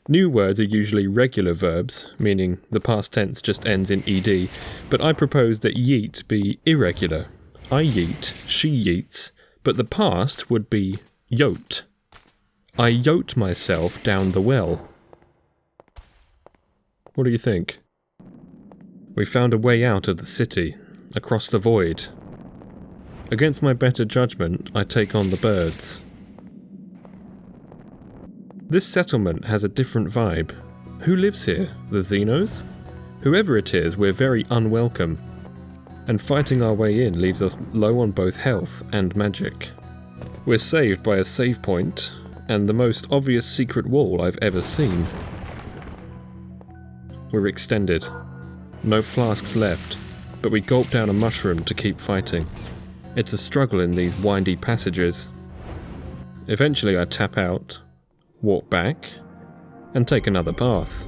New words are usually regular verbs, meaning the past tense just ends in ed, but I propose that yeet be irregular. I yeet, she yeets, but the past would be yote. I yote myself down the well. What do you think? We found a way out of the city, across the void. Against my better judgment, I take on the birds. This settlement has a different vibe. Who lives here? The Xenos? Whoever it is, we're very unwelcome. And fighting our way in leaves us low on both health and magic. We're saved by a save point, and the most obvious secret wall I've ever seen. We're extended. No flasks left, but we gulp down a mushroom to keep fighting. It's a struggle in these windy passages. Eventually I tap out, walk back, and take another path.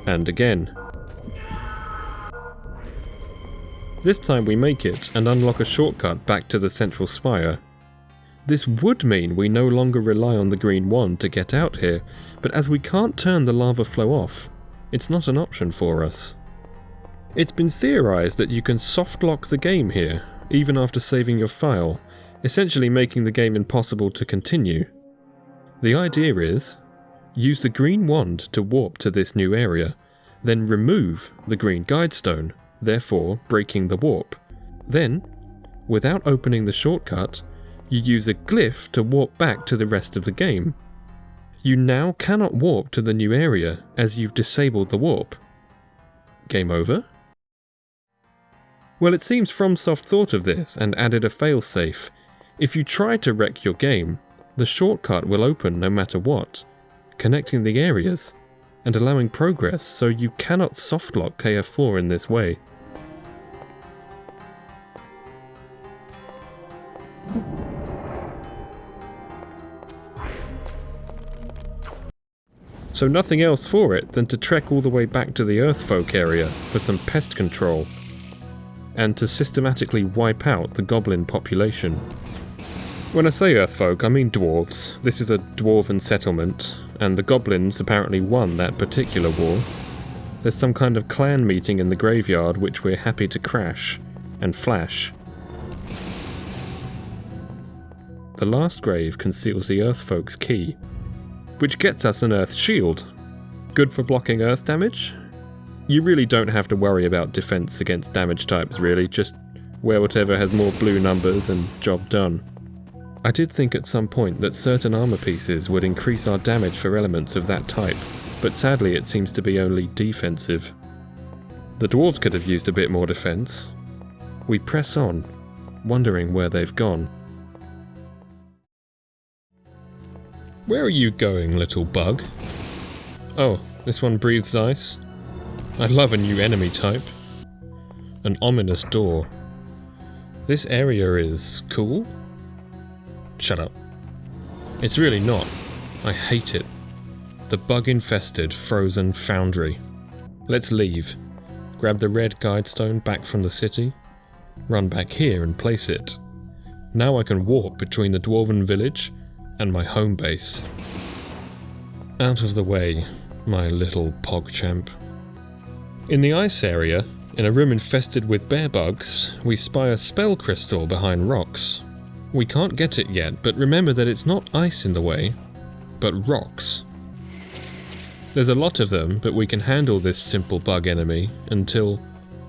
And again. This time we make it and unlock a shortcut back to the central spire. This would mean we no longer rely on the green wand to get out here, but as we can't turn the lava flow off, it's not an option for us. It's been theorized that you can soft lock the game here, even after saving your file, essentially making the game impossible to continue. The idea is, use the green wand to warp to this new area, then remove the green guide stone, therefore breaking the warp. Then, without opening the shortcut, you use a glyph to warp back to the rest of the game. You now cannot warp to the new area as you've disabled the warp. Game over? Well, it seems FromSoft thought of this and added a failsafe. If you try to wreck your game, the shortcut will open no matter what, connecting the areas and allowing progress, so you cannot softlock KF4 in this way. So nothing else for it than to trek all the way back to the Earthfolk area for some pest control, and to systematically wipe out the goblin population. When I say Earthfolk, I mean dwarves. This is a dwarven settlement, and the goblins apparently won that particular war. There's some kind of clan meeting in the graveyard which we're happy to crash and flash. The last grave conceals the Earthfolk's key, which gets us an Earth shield. Good for blocking Earth damage? You really don't have to worry about defense against damage types really, just wear whatever has more blue numbers and job done. I did think at some point that certain armor pieces would increase our damage for elements of that type, but sadly it seems to be only defensive. The dwarves could have used a bit more defense. We press on, wondering where they've gone. Where are you going, little bug? Oh, this one breathes ice? I love a new enemy type. An ominous door. This area is cool? Shut up. It's really not. I hate it. The bug-infested, frozen foundry. Let's leave. Grab the red guidestone back from the city. Run back here and place it. Now I can warp between the dwarven village and my home base. Out of the way, my little pogchamp. In the ice area, in a room infested with bear bugs, we spy a spell crystal behind rocks. We can't get it yet, but remember that it's not ice in the way, but rocks. There's a lot of them, but we can handle this simple bug enemy until...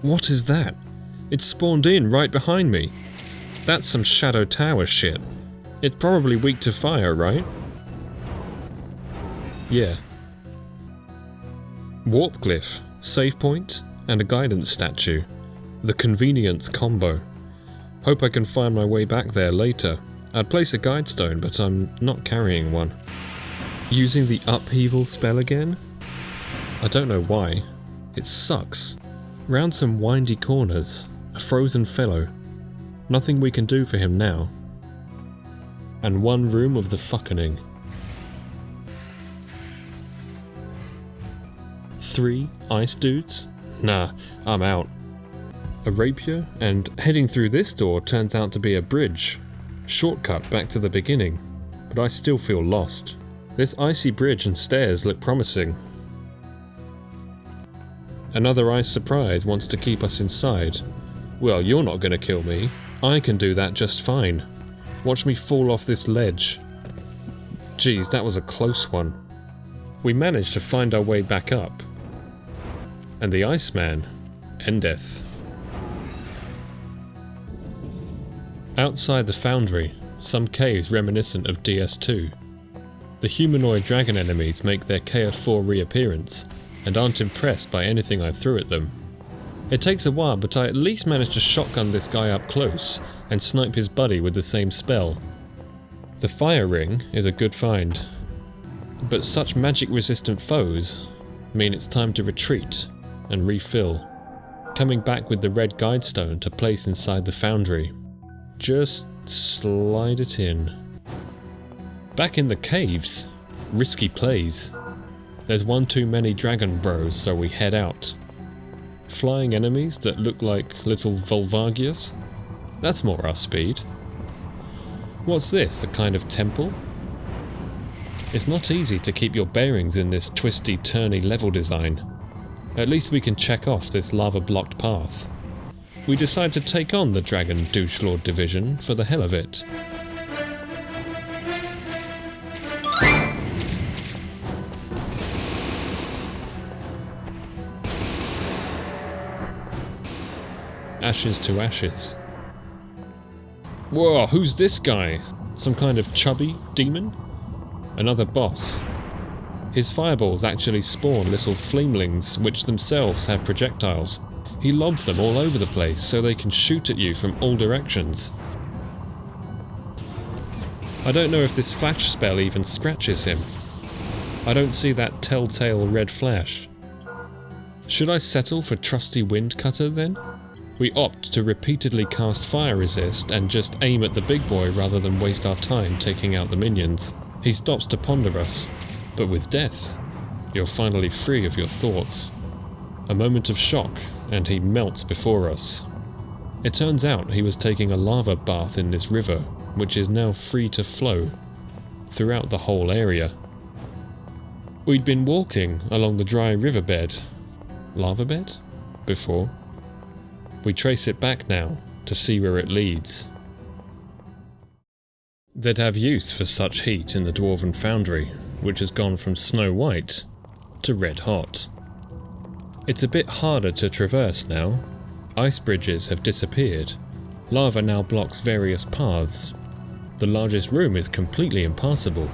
What is that? It's spawned in right behind me. That's some Shadow Tower shit. It's probably weak to fire, right? Yeah. Warp glyph, save point, and a guidance statue. The convenience combo. Hope I can find my way back there later. I'd place a guidestone, but I'm not carrying one. Using the upheaval spell again? I don't know why. It sucks. Round some windy corners, a frozen fellow. Nothing we can do for him now. And one room of the fuckening. 3 ice dudes? Nah, I'm out. A rapier, and heading through this door turns out to be a bridge. Shortcut back to the beginning, but I still feel lost. This icy bridge and stairs look promising. Another ice surprise wants to keep us inside. Well, you're not gonna kill me. I can do that just fine. Watch me fall off this ledge. Geez, that was a close one. We managed to find our way back up. And the Iceman endeth. Outside the foundry, some caves reminiscent of DS2. The humanoid dragon enemies make their KF4 reappearance, and aren't impressed by anything I threw at them. It takes a while, but I at least managed to shotgun this guy up close, and snipe his buddy with the same spell. The fire ring is a good find, but such magic-resistant foes mean it's time to retreat and refill, coming back with the red guidestone to place inside the foundry. Just slide it in. Back in the caves. Risky plays. There's one too many dragon bros, so we head out. Flying enemies that look like little Volvagias? That's more our speed. What's this, a kind of temple? It's not easy to keep your bearings in this twisty-turny level design. At least we can check off this lava-blocked path. We decide to take on the Dragon Douche Lord division for the hell of it. ashes to ashes. Whoa, who's this guy? Some kind of chubby demon? Another boss. His fireballs actually spawn little flamelings which themselves have projectiles. He lobs them all over the place so they can shoot at you from all directions. I don't know if this flash spell even scratches him. I don't see that telltale red flash. Should I settle for trusty wind cutter then? We opt to repeatedly cast fire resist and just aim at the big boy rather than waste our time taking out the minions. He stops to ponder us, but with death, you're finally free of your thoughts. A moment of shock, and he melts before us. It turns out he was taking a lava bath in this river, which is now free to flow throughout the whole area. We'd been walking along the dry riverbed, lava bed, before. We trace it back now to see where it leads. They'd have use for such heat in the Dwarven Foundry, which has gone from snow white to red hot. It's a bit harder to traverse now. Ice bridges have disappeared. Lava now blocks various paths. The largest room is completely impassable.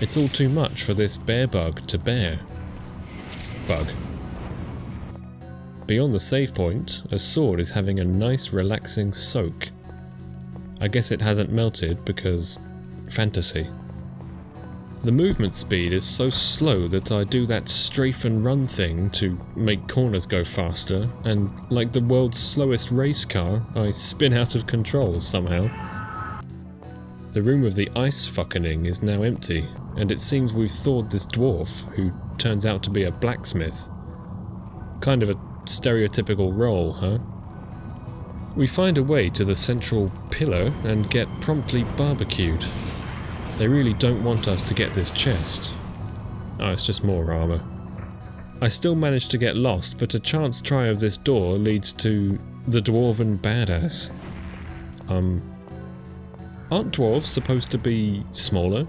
It's all too much for this bear bug to bear. Bug. Beyond the save point, a sword is having a nice relaxing soak. I guess it hasn't melted because fantasy. The movement speed is so slow that I do that strafe and run thing to make corners go faster, and like the world's slowest race car, I spin out of control somehow. The room of the ice fuckening is now empty, and it seems we've thawed this dwarf, who turns out to be a blacksmith. Kind of a stereotypical role, huh? We find a way to the central pillar and get promptly barbecued. They really don't want us to get this chest. Oh, it's just more armour. I still manage to get lost, but a chance try of this door leads to the Dwarven Badass. Aren't dwarves supposed to be smaller?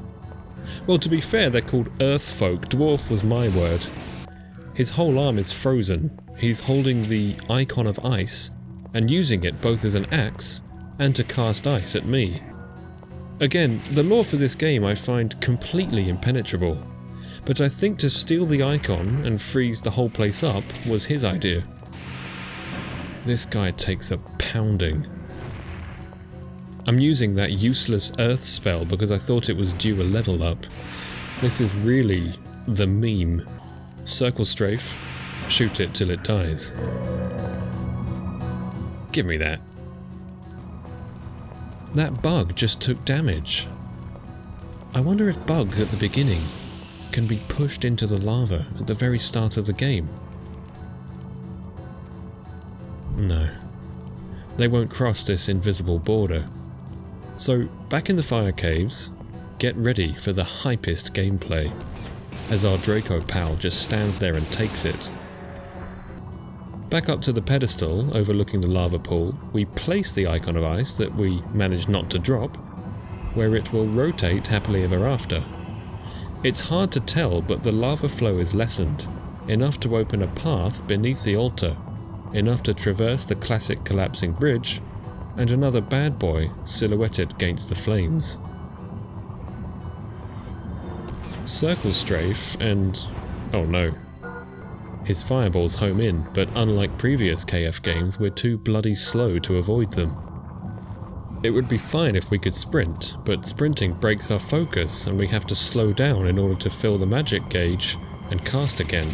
Well, to be fair, they're called earth folk. Dwarf was my word. His whole arm is frozen. He's holding the icon of ice and using it both as an axe and to cast ice at me. Again, the lore for this game I find completely impenetrable, but I think to steal the icon and freeze the whole place up was his idea. This guy takes a pounding. I'm using that useless earth spell because I thought it was due a level up. This is really the meme. Circle strafe, shoot it till it dies. Give me that. That bug just took damage. I wonder if bugs at the beginning can be pushed into the lava at the very start of the game. No. They won't cross this invisible border. So, back in the fire caves, get ready for the hypest gameplay, as our Draco pal just stands there and takes it. Back up to the pedestal overlooking the lava pool, we place the icon of ice that we managed not to drop, where it will rotate happily ever after. It's hard to tell, but the lava flow is lessened, enough to open a path beneath the altar, enough to traverse the classic collapsing bridge, and another bad boy silhouetted against the flames. Circle strafe and... oh no. His fireballs home in, but unlike previous KF games, we're too bloody slow to avoid them. It would be fine if we could sprint, but sprinting breaks our focus and we have to slow down in order to fill the magic gauge and cast again.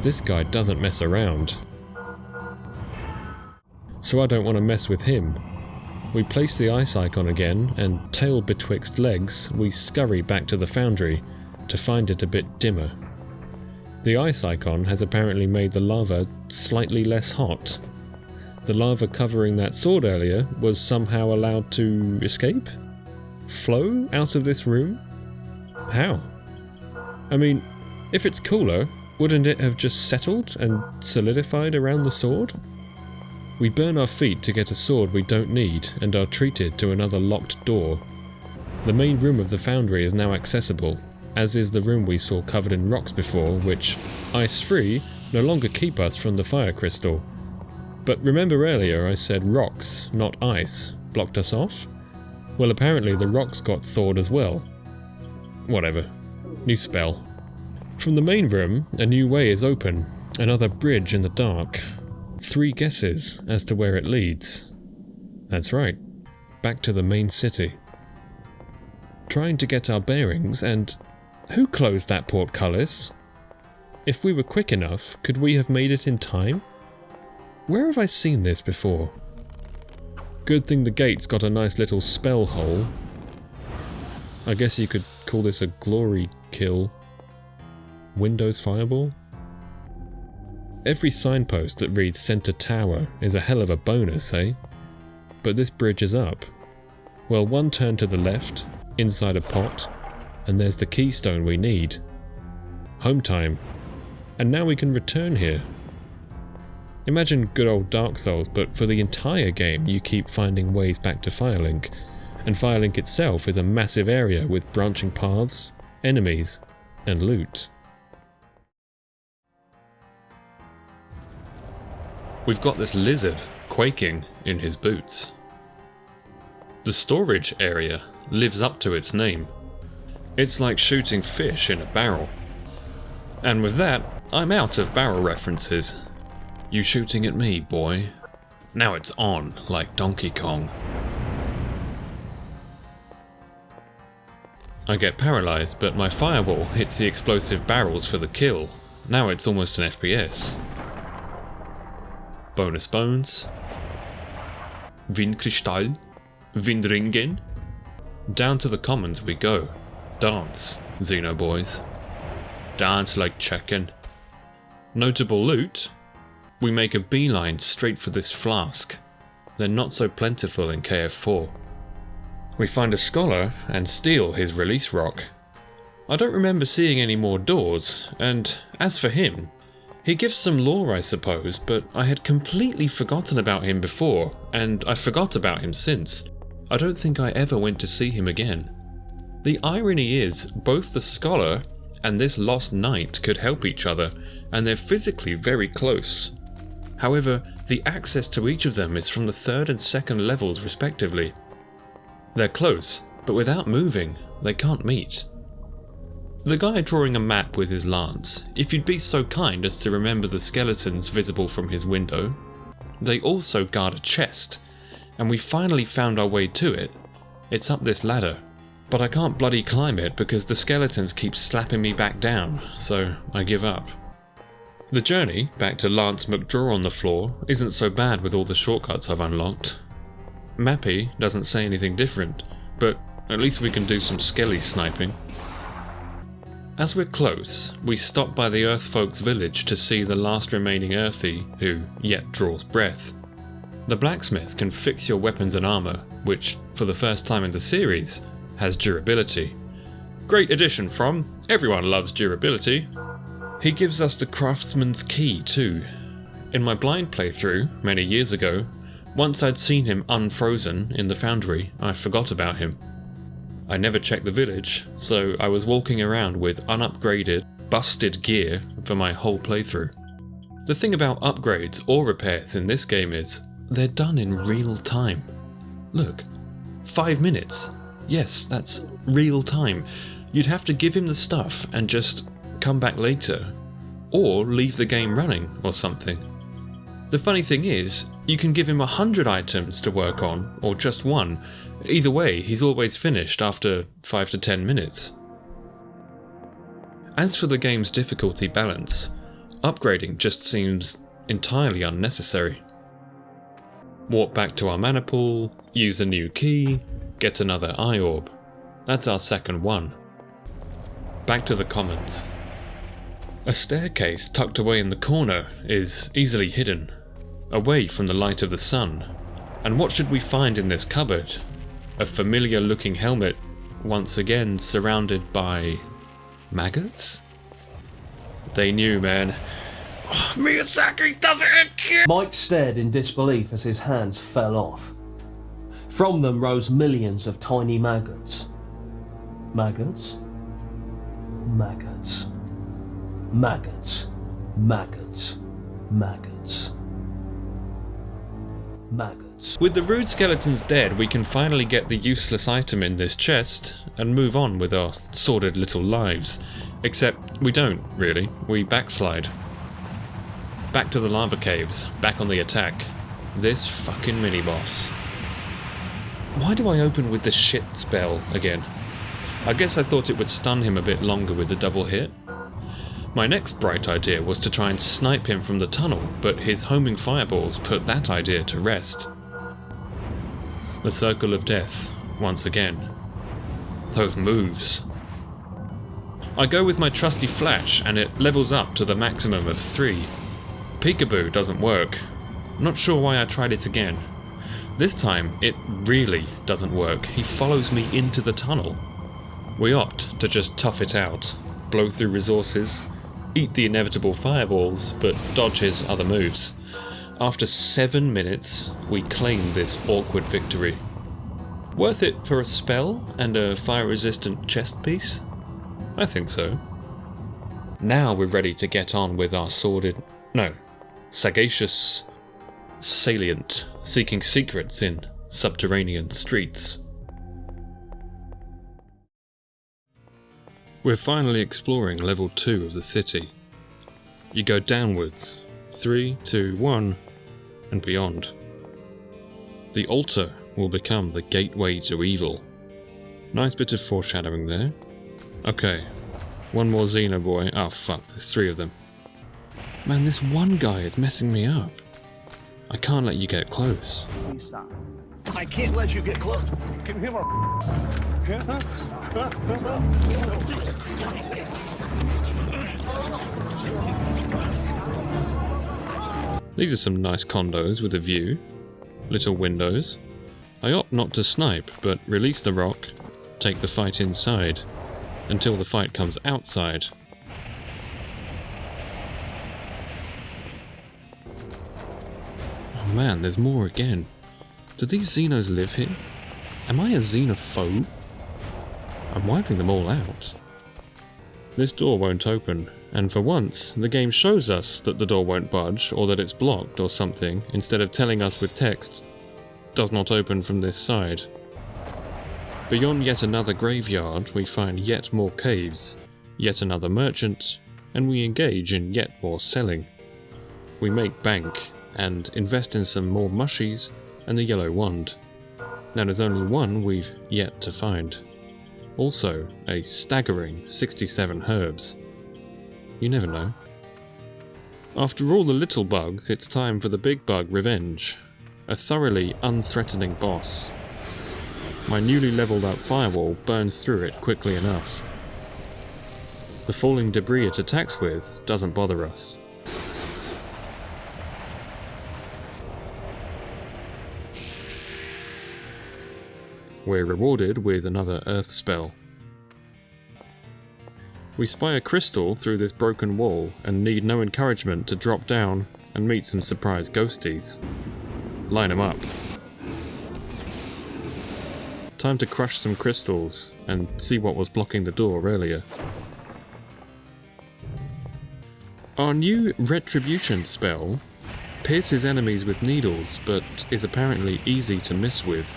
This guy doesn't mess around. So I don't want to mess with him. We place the ice icon again, and tail betwixt legs, we scurry back to the foundry to find it a bit dimmer. The ice icon has apparently made the lava slightly less hot. The lava covering that sword earlier was somehow allowed to escape? Flow out of this room? How? I mean, if it's cooler, wouldn't it have just settled and solidified around the sword? We burn our feet to get a sword we don't need and are treated to another locked door. The main room of the foundry is now accessible, as is the room we saw covered in rocks before, which, ice-free, no longer keep us from the fire crystal. But remember earlier I said rocks, not ice, blocked us off? Well, apparently the rocks got thawed as well. Whatever. New spell. From the main room, a new way is open. Another bridge in the dark. 3 guesses as to where it leads. That's right. Back to the main city. Trying to get our bearings, and who closed that portcullis? If we were quick enough, could we have made it in time? Where have I seen this before? Good thing the gate's got a nice little spell hole. I guess you could call this a glory kill. Windows fireball? Every signpost that reads Center Tower is a hell of a bonus, eh? But this bridge is up. Well, one turn to the left, inside a pot, and there's the keystone we need. Home time. And now we can return here. Imagine good old Dark Souls, but for the entire game you keep finding ways back to Firelink, and Firelink itself is a massive area with branching paths, enemies, and loot. We've got this lizard quaking in his boots. The storage area lives up to its name. It's like shooting fish in a barrel. And with that, I'm out of barrel references. You shooting at me, boy? Now it's on, like Donkey Kong. I get paralysed, but my fireball hits the explosive barrels for the kill. Now it's almost an FPS. Bonus bones. Windkristall. Windringen. Down to the commons we go. Dance, Xeno boys. Dance like chicken. Notable loot. We make a beeline straight for this flask. They're not so plentiful in KF4. We find a scholar and steal his release rock. I don't remember seeing any more doors, and as for him, he gives some lore I suppose, but I had completely forgotten about him before, and I forgot about him since. I don't think I ever went to see him again. The irony is, both the scholar and this lost knight could help each other, and they're physically very close. However, the access to each of them is from the 3rd and 2nd levels respectively. They're close, but without moving, they can't meet. The guy drawing a map with his lance, if you'd be so kind as to remember the skeletons visible from his window. They also guard a chest, and we finally found our way to it. It's up this ladder, but I can't bloody climb it because the skeletons keep slapping me back down, so I give up. The journey back to Lance McDraw on the floor isn't so bad with all the shortcuts I've unlocked. Mappy doesn't say anything different, but at least we can do some skelly sniping. As we're close, we stop by the Earthfolk's village to see the last remaining Earthie who yet draws breath. The blacksmith can fix your weapons and armour, which, for the first time in the series, has durability. Great addition from Everyone Loves Durability. He gives us the craftsman's key too. In my blind playthrough, many years ago, once I'd seen him unfrozen in the foundry, I forgot about him. I never checked the village, so I was walking around with unupgraded, busted gear for my whole playthrough. The thing about upgrades or repairs in this game is, they're done in real time. Look, 5 minutes. Yes, that's real time. You'd have to give him the stuff and just come back later, or leave the game running or something. The funny thing is, you can give him 100 items to work on, or just one. Either way, he's always finished after 5 to 10 minutes. As for the game's difficulty balance, upgrading just seems entirely unnecessary. Walk back to our mana pool, use a new key, get another eye orb. That's our second one. Back to the commons. A staircase tucked away in the corner is easily hidden, away from the light of the sun. And what should we find in this cupboard? A familiar looking helmet, once again surrounded by maggots? They knew, man. Oh, Miyazaki does it again! Mike stared in disbelief as his hands fell off. From them rose millions of tiny maggots. Maggots? Maggots. Maggots. Maggots. Maggots. Maggots. With the rude skeletons dead, we can finally get the useless item in this chest and move on with our sordid little lives. Except we don't, really. We backslide. Back to the lava caves, back on the attack. This fucking mini-boss. Why do I open with the shit spell again? I guess I thought it would stun him a bit longer with the double hit. My next bright idea was to try and snipe him from the tunnel, but his homing fireballs put that idea to rest. The circle of death, once again. Those moves. I go with my trusty flash and it levels up to the maximum of 3. Peekaboo doesn't work. Not sure why I tried it again. This time, it really doesn't work. He follows me into the tunnel. We opt to just tough it out, blow through resources, eat the inevitable fireballs, but dodge his other moves. After 7 minutes, we claim this awkward victory. Worth it for a spell and a fire-resistant chest piece? I think so. Now we're ready to get on with our sagacious salient, seeking secrets in subterranean streets. We're finally exploring level 2 of the city. You go downwards, 3, 2, 1, and beyond. The altar will become the gateway to evil. Nice bit of foreshadowing there. Okay, one more Xeno boy. Oh fuck, there's 3 of them. Man, this one guy is messing me up. I can't let you get close. Please stop. I can't let you get close. Can you hear my... These are some nice condos with a view. Little windows. I opt not to snipe, but release the rock, take the fight inside, until the fight comes outside. Oh man, there's more again. Do these Xenos live here? Am I a xenophobe? I'm wiping them all out. This door won't open, and for once, the game shows us that the door won't budge, or that it's blocked or something, instead of telling us with text, "Does not open from this side." Beyond yet another graveyard, we find yet more caves, yet another merchant, and we engage in yet more selling. We make bank, and invest in some more mushies and the yellow wand. Now there's only one we've yet to find. Also, a staggering 67 herbs. You never know. After all the little bugs, it's time for the big bug revenge. A thoroughly unthreatening boss. My newly leveled up firewall burns through it quickly enough. The falling debris it attacks with doesn't bother us. We're rewarded with another earth spell. We spy a crystal through this broken wall and need no encouragement to drop down and meet some surprise ghosties. Line them up. Time to crush some crystals and see what was blocking the door earlier. Our new Retribution spell pierces enemies with needles, but is apparently easy to miss with.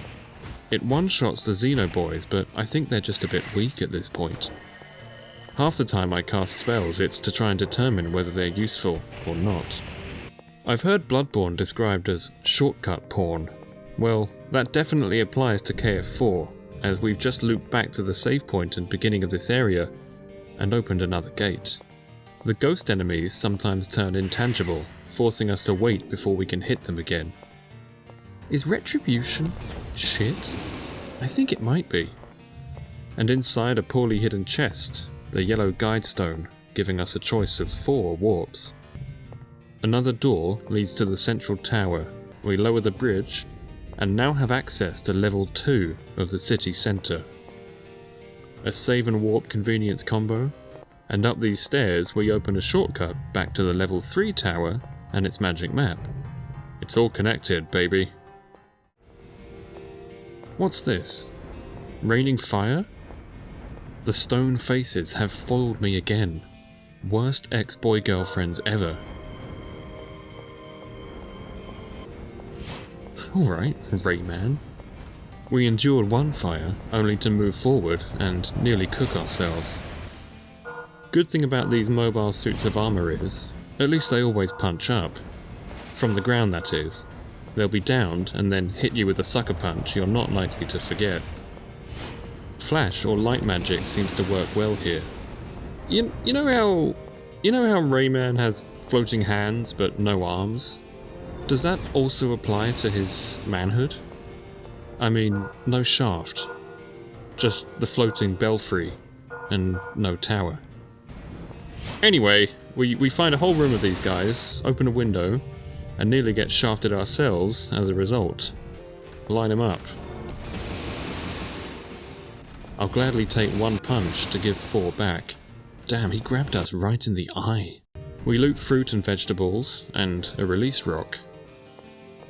It one-shots the Xenoboys, but I think they're just a bit weak at this point. Half the time I cast spells, it's to try and determine whether they're useful or not. I've heard Bloodborne described as shortcut porn. Well, that definitely applies to KF4, as we've just looped back to the save point and beginning of this area, and opened another gate. The ghost enemies sometimes turn intangible, forcing us to wait before we can hit them again. Is Retribution shit? I think it might be. And inside a poorly hidden chest, the yellow guide stone, giving us a choice of 4 warps. Another door leads to the central tower. We lower the bridge, and now have access to level 2 of the city centre. A save and warp convenience combo, and up these stairs we open a shortcut back to the level 3 tower and its magic map. It's all connected, baby. What's this? Raining fire? The stone faces have foiled me again. Worst ex-boy girlfriends ever. Alright, Rayman. We endured one fire, only to move forward and nearly cook ourselves. Good thing about these mobile suits of armour is, at least they always punch up. From the ground, that is. They'll be downed and then hit you with a sucker punch you're not likely to forget. Flash or light magic seems to work well here. You know how Rayman has floating hands but no arms? Does that also apply to his manhood? I mean, no shaft, just the floating belfry and no tower. Anyway, we find a whole room of these guys, open a window, and nearly get shafted ourselves as a result. Line them up. I'll gladly take one punch to give 4 back. Damn, he grabbed us right in the eye. We loot fruit and vegetables, and a release rock.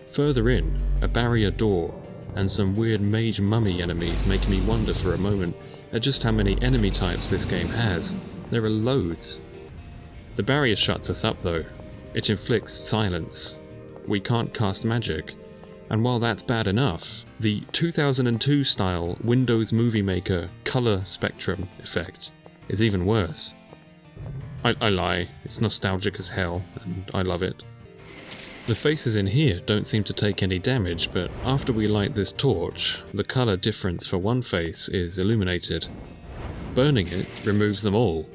Further in, a barrier door, and some weird mage mummy enemies make me wonder for a moment at just how many enemy types this game has. There are loads. The barrier shuts us up though. It inflicts silence. We can't cast magic. And while that's bad enough, the 2002 style Windows Movie Maker colour spectrum effect is even worse. I lie, it's nostalgic as hell, and I love it. The faces in here don't seem to take any damage, but after we light this torch, the colour difference for one face is illuminated. Burning it removes them all.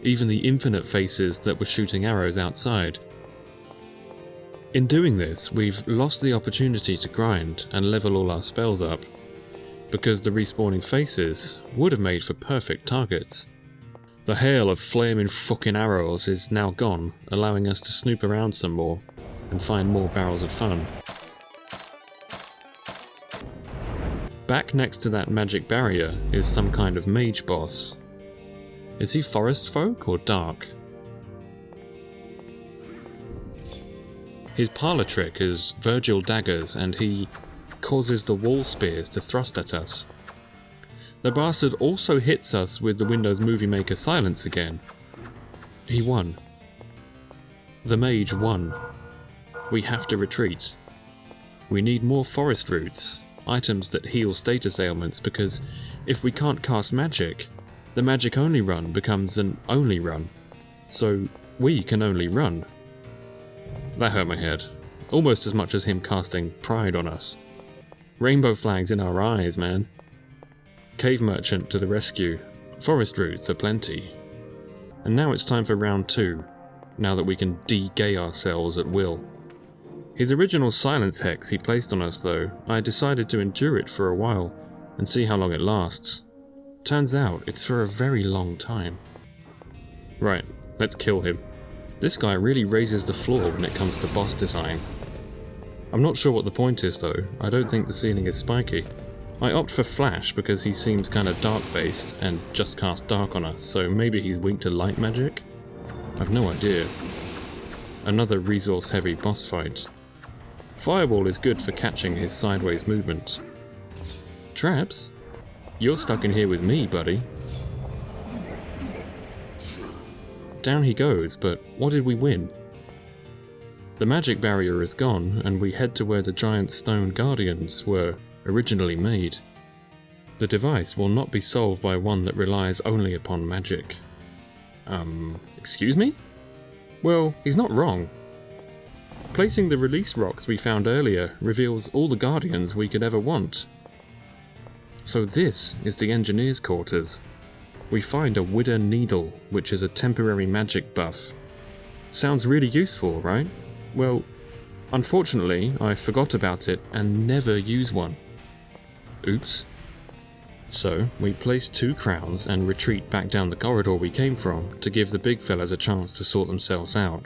Even the infinite faces that were shooting arrows outside. In doing this, we've lost the opportunity to grind and level all our spells up, because the respawning faces would have made for perfect targets. The hail of flaming fucking arrows is now gone, allowing us to snoop around some more and find more barrels of fun. Back next to that magic barrier is some kind of mage boss. Is he forest folk or dark? His parlour trick is Virgil daggers, and he causes the wall spears to thrust at us. The bastard also hits us with the Windows Movie Maker silence again. He won. The mage won. We have to retreat. We need more forest roots, items that heal status ailments, because if we can't cast magic, the magic only run becomes an only run. So we can only run. That hurt my head, almost as much as him casting pride on us. Rainbow flags in our eyes, man. Cave merchant to the rescue. Forest roots aplenty. And now it's time for round 2, now that we can de-gay ourselves at will. His original silence hex he placed on us though, I decided to endure it for a while and see how long it lasts. Turns out it's for a very long time. Right, let's kill him. This guy really raises the floor when it comes to boss design. I'm not sure what the point is though, I don't think the ceiling is spiky. I opt for Flash because he seems kinda dark based and just cast dark on us, so maybe he's weak to light magic? I've no idea. Another resource heavy boss fight. Fireball is good for catching his sideways movement. Traps? You're stuck in here with me, buddy. Down he goes, but what did we win? The magic barrier is gone, and we head to where the giant stone guardians were originally made. The device will not be solved by one that relies only upon magic. Excuse me? Well, he's not wrong. Placing the release rocks we found earlier reveals all the guardians we could ever want. So this is the engineer's quarters. We find a Widder Needle, which is a temporary magic buff. Sounds really useful, right? Well, unfortunately, I forgot about it and never use one. Oops. So, we place 2 crowns and retreat back down the corridor we came from to give the big fellas a chance to sort themselves out.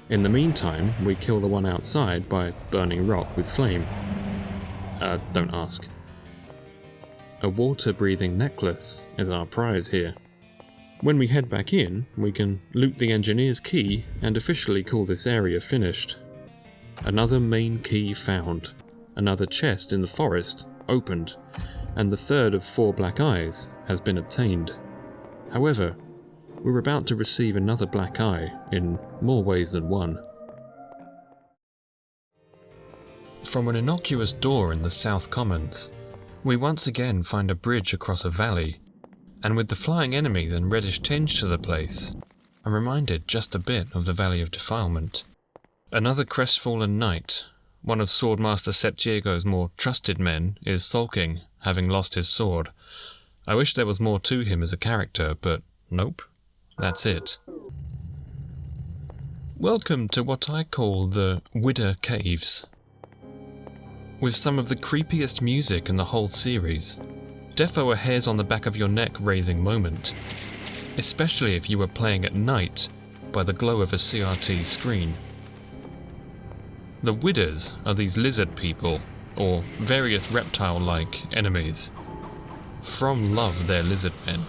In the meantime, we kill the one outside by burning rock with flame. Don't ask. A water-breathing necklace is our prize here. When we head back in, we can loot the engineer's key and officially call this area finished. Another main key found. Another chest in the forest opened, and the third of 4 black eyes has been obtained. However, we're about to receive another black eye in more ways than one. From an innocuous door in the South Commons, we once again find a bridge across a valley, and with the flying enemies and reddish tinge to the place, I'm reminded just a bit of the Valley of Defilement. Another crestfallen knight, one of Swordmaster Septiego's more trusted men, is sulking, having lost his sword. I wish there was more to him as a character, but nope, that's it. Welcome to what I call the Widder Caves. With some of the creepiest music in the whole series, defo a hairs on the back of your neck raising moment, especially if you were playing at night by the glow of a CRT screen. The Widders are these lizard people, or various reptile-like enemies. From love their lizard men.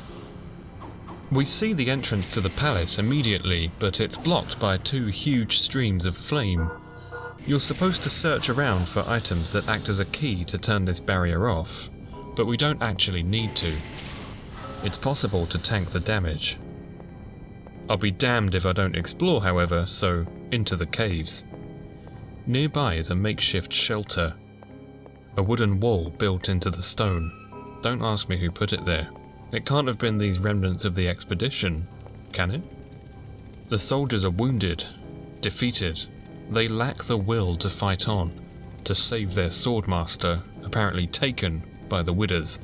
We see the entrance to the palace immediately, but it's blocked by two huge streams of flame. You're supposed to search around for items that act as a key to turn this barrier off, but we don't actually need to. It's possible to tank the damage. I'll be damned if I don't explore, however, so into the caves. Nearby is a makeshift shelter. A wooden wall built into the stone. Don't ask me who put it there. It can't have been these remnants of the expedition, can it? The soldiers are wounded, defeated. They lack the will to fight on, to save their swordmaster, apparently taken by the Widders.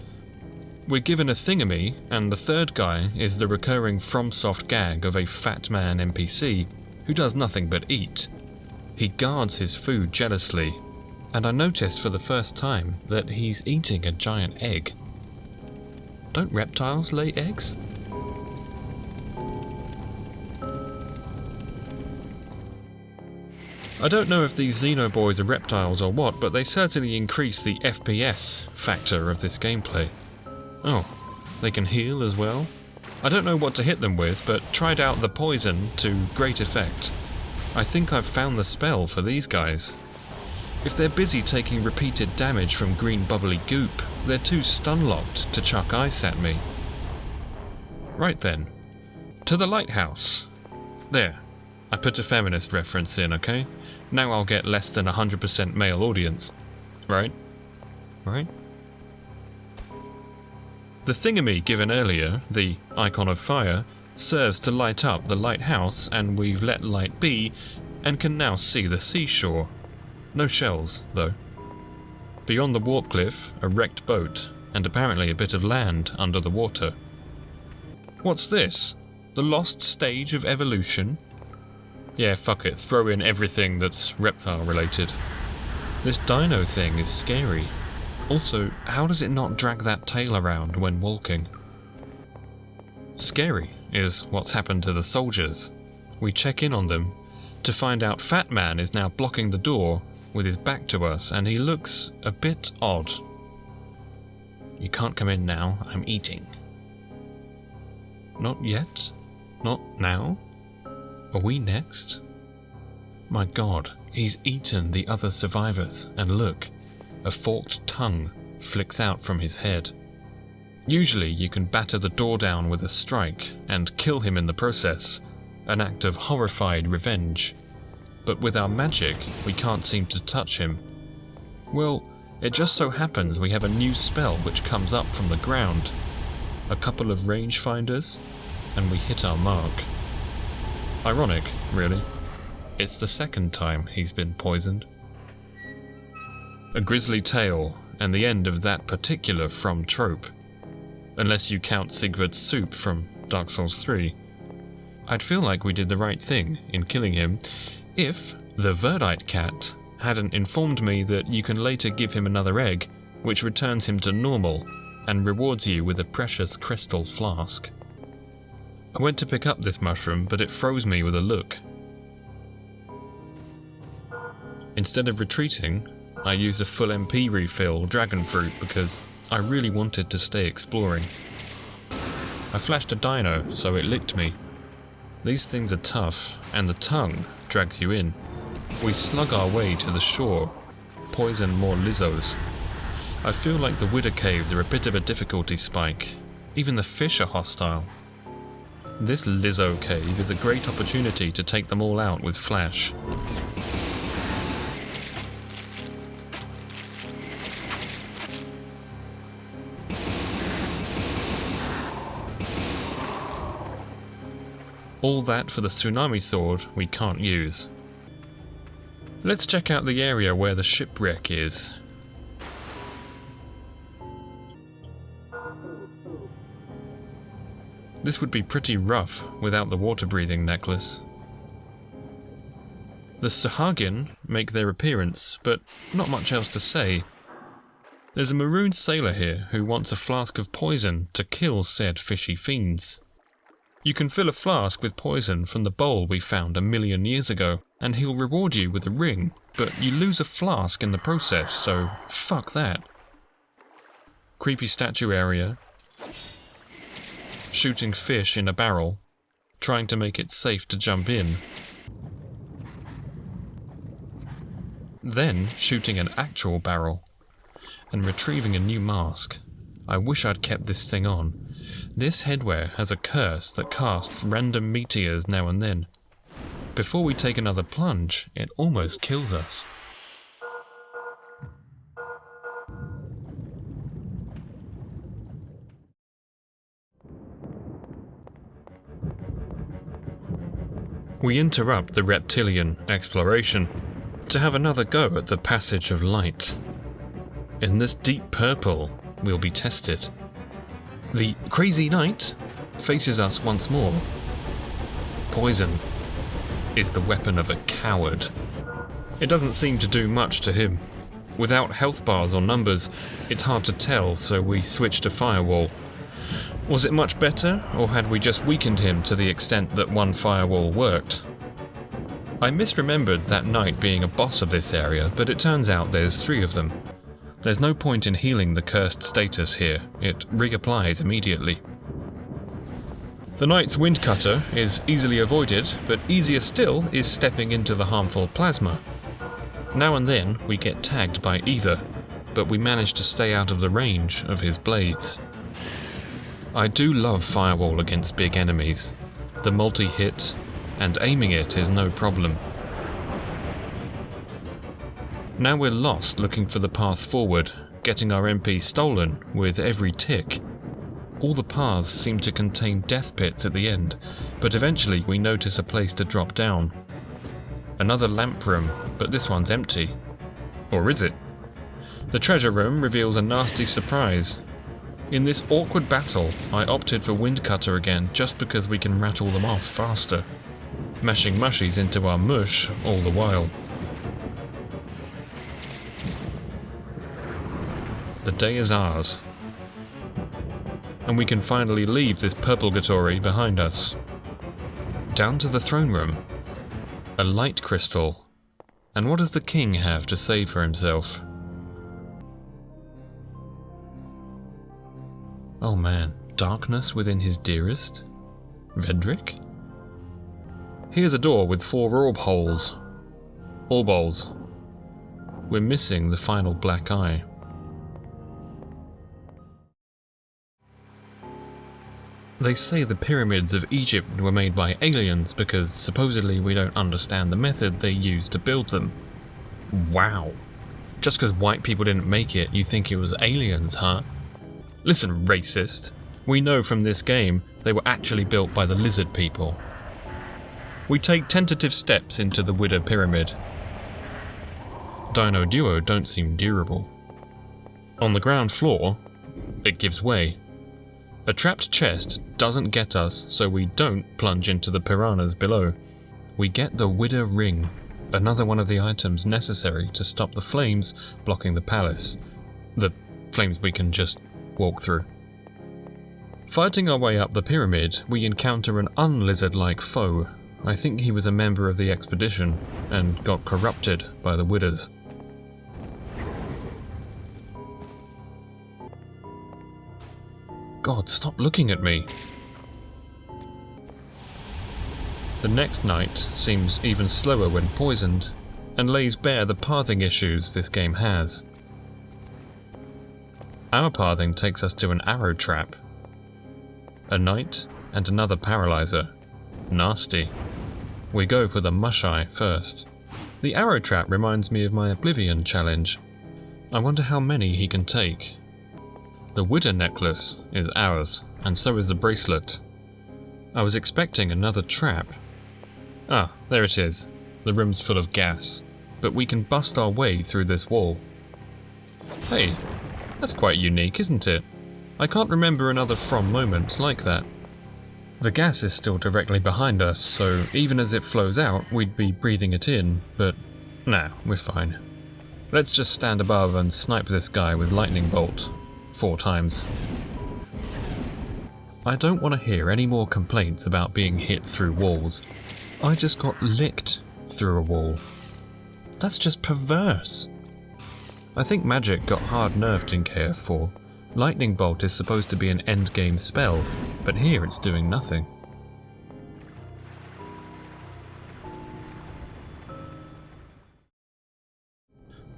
We're given a thingamy, and the third guy is the recurring FromSoft gag of a fat man NPC who does nothing but eat. He guards his food jealously, and I noticed for the first time that he's eating a giant egg. Don't reptiles lay eggs? I don't know if these Xenoboys are reptiles or what, but they certainly increase the FPS factor of this gameplay. Oh, they can heal as well? I don't know what to hit them with, but tried out the poison to great effect. I think I've found the spell for these guys. If they're busy taking repeated damage from green bubbly goop, they're too stun-locked to chuck ice at me. Right then, to the lighthouse. There, I put a feminist reference in, okay? Now I'll get less than 100% male audience. Right? Right? The thingamy given earlier, the icon of fire, serves to light up the lighthouse, and we've let light be, and can now see the seashore. No shells, though. Beyond the warp cliff, a wrecked boat, and apparently a bit of land under the water. What's this? The lost stage of evolution? Yeah, fuck it, throw in everything that's reptile related. This dino thing is scary. Also, how does it not drag that tail around when walking? Scary is what's happened to the soldiers. We check in on them to find out Fat Man is now blocking the door with his back to us, and he looks a bit odd. You can't come in now, I'm eating. Not yet? Not now? Are we next? My god, he's eaten the other survivors, and look, a forked tongue flicks out from his head. Usually you can batter the door down with a strike and kill him in the process, an act of horrified revenge. But with our magic, we can't seem to touch him. Well, it just so happens we have a new spell which comes up from the ground. A couple of rangefinders, and we hit our mark. Ironic, really. It's the second time he's been poisoned. A grisly tale, and the end of that particular From trope. Unless you count Sigurd's soup from Dark Souls 3. I'd feel like we did the right thing in killing him, if the Verdite cat hadn't informed me that you can later give him another egg, which returns him to normal, and rewards you with a precious crystal flask. I went to pick up this mushroom, but it froze me with a look. Instead of retreating, I used a full MP refill dragon fruit because I really wanted to stay exploring. I flashed a dino, so it licked me. These things are tough, and the tongue drags you in. We slug our way to the shore, poison more lizzos. I feel like the Widder Caves are a bit of a difficulty spike. Even the fish are hostile. This Lizzo cave is a great opportunity to take them all out with flash. All that for the tsunami sword we can't use. Let's check out the area where the shipwreck is. This would be pretty rough without the water-breathing necklace. The Sahagin make their appearance, but not much else to say. There's a maroon sailor here who wants a flask of poison to kill said fishy fiends. You can fill a flask with poison from the bowl we found 1,000,000 years ago, and he'll reward you with a ring, but you lose a flask in the process, so fuck that. Creepy statue area. Shooting fish in a barrel, trying to make it safe to jump in. Then shooting an actual barrel, and retrieving a new mask. I wish I'd kept this thing on. This headwear has a curse that casts random meteors now and then. Before we take another plunge, it almost kills us. We interrupt the reptilian exploration to have another go at the passage of light. In this deep purple, we'll be tested. The crazy knight faces us once more. Poison is the weapon of a coward. It doesn't seem to do much to him. Without health bars or numbers, it's hard to tell, so we switch to firewall. Was it much better, or had we just weakened him to the extent that one firewall worked? I misremembered that knight being a boss of this area, but it turns out there's 3 of them. There's no point in healing the cursed status here, it reapplies immediately. The knight's wind cutter is easily avoided, but easier still is stepping into the harmful plasma. Now and then we get tagged by either, but we manage to stay out of the range of his blades. I do love firewall against big enemies. The multi-hit and aiming it is no problem. Now we're lost looking for the path forward, getting our MP stolen with every tick. All the paths seem to contain death pits at the end, but eventually we notice a place to drop down. Another lamp room, but this one's empty. Or is it? The treasure room reveals a nasty surprise. In this awkward battle, I opted for wind cutter again just because we can rattle them off faster, mashing mushies into our mush all the while. The day is ours, and we can finally leave this purgatory behind us. Down to the throne room. A light crystal. And what does the king have to say for himself? Oh man, darkness within his dearest? Vedrick? Here's a door with 4 orb holes. Orb holes. We're missing the final black eye. They say the pyramids of Egypt were made by aliens because supposedly we don't understand the method they used to build them. Wow. Just because white people didn't make it, you think it was aliens, huh? Listen, racist. We know from this game they were actually built by the lizard people. We take tentative steps into the Widder Pyramid. Dino Duo don't seem durable. On the ground floor, it gives way. A trapped chest doesn't get us, so we don't plunge into the piranhas below. We get the Widder Ring, another one of the items necessary to stop the flames blocking the palace. The flames we can just walk through. Fighting our way up the pyramid, we encounter an unlizard-like foe. I think he was a member of the expedition and got corrupted by the Widders. God, stop looking at me. The next night seems even slower when poisoned, and lays bare the pathing issues this game has. Our pathing takes us to an arrow trap. A knight and another paralyzer. Nasty. We go for the Musheye first. The arrow trap reminds me of my Oblivion challenge. I wonder how many he can take. The Widder necklace is ours, and so is the bracelet. I was expecting another trap. Ah, there it is. The room's full of gas, but we can bust our way through this wall. Hey, that's quite unique, isn't it? I can't remember another From moment like that. The gas is still directly behind us, so even as it flows out, we'd be breathing it in, but nah, we're fine. Let's just stand above and snipe this guy with lightning bolt 4 times. I don't want to hear any more complaints about being hit through walls. I just got licked through a wall. That's just perverse. I think magic got hard-nerfed in KF4. Lightning Bolt is supposed to be an endgame spell, but here it's doing nothing.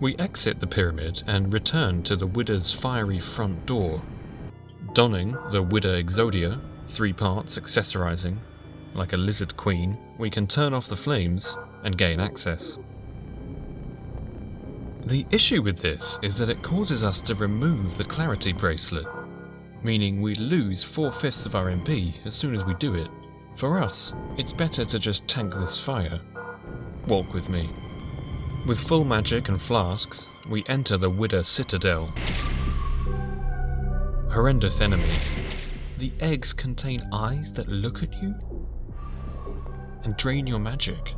We exit the pyramid and return to the Widder's fiery front door. Donning the Widder Exodia, 3 parts accessorizing, like a lizard queen, we can turn off the flames and gain access. The issue with this is that it causes us to remove the clarity bracelet, meaning we lose 4/5 of our MP as soon as we do it. For us, it's better to just tank this fire. Walk with me. With full magic and flasks, we enter the Widder Citadel. Horrendous enemy. The eggs contain eyes that look at you and drain your magic.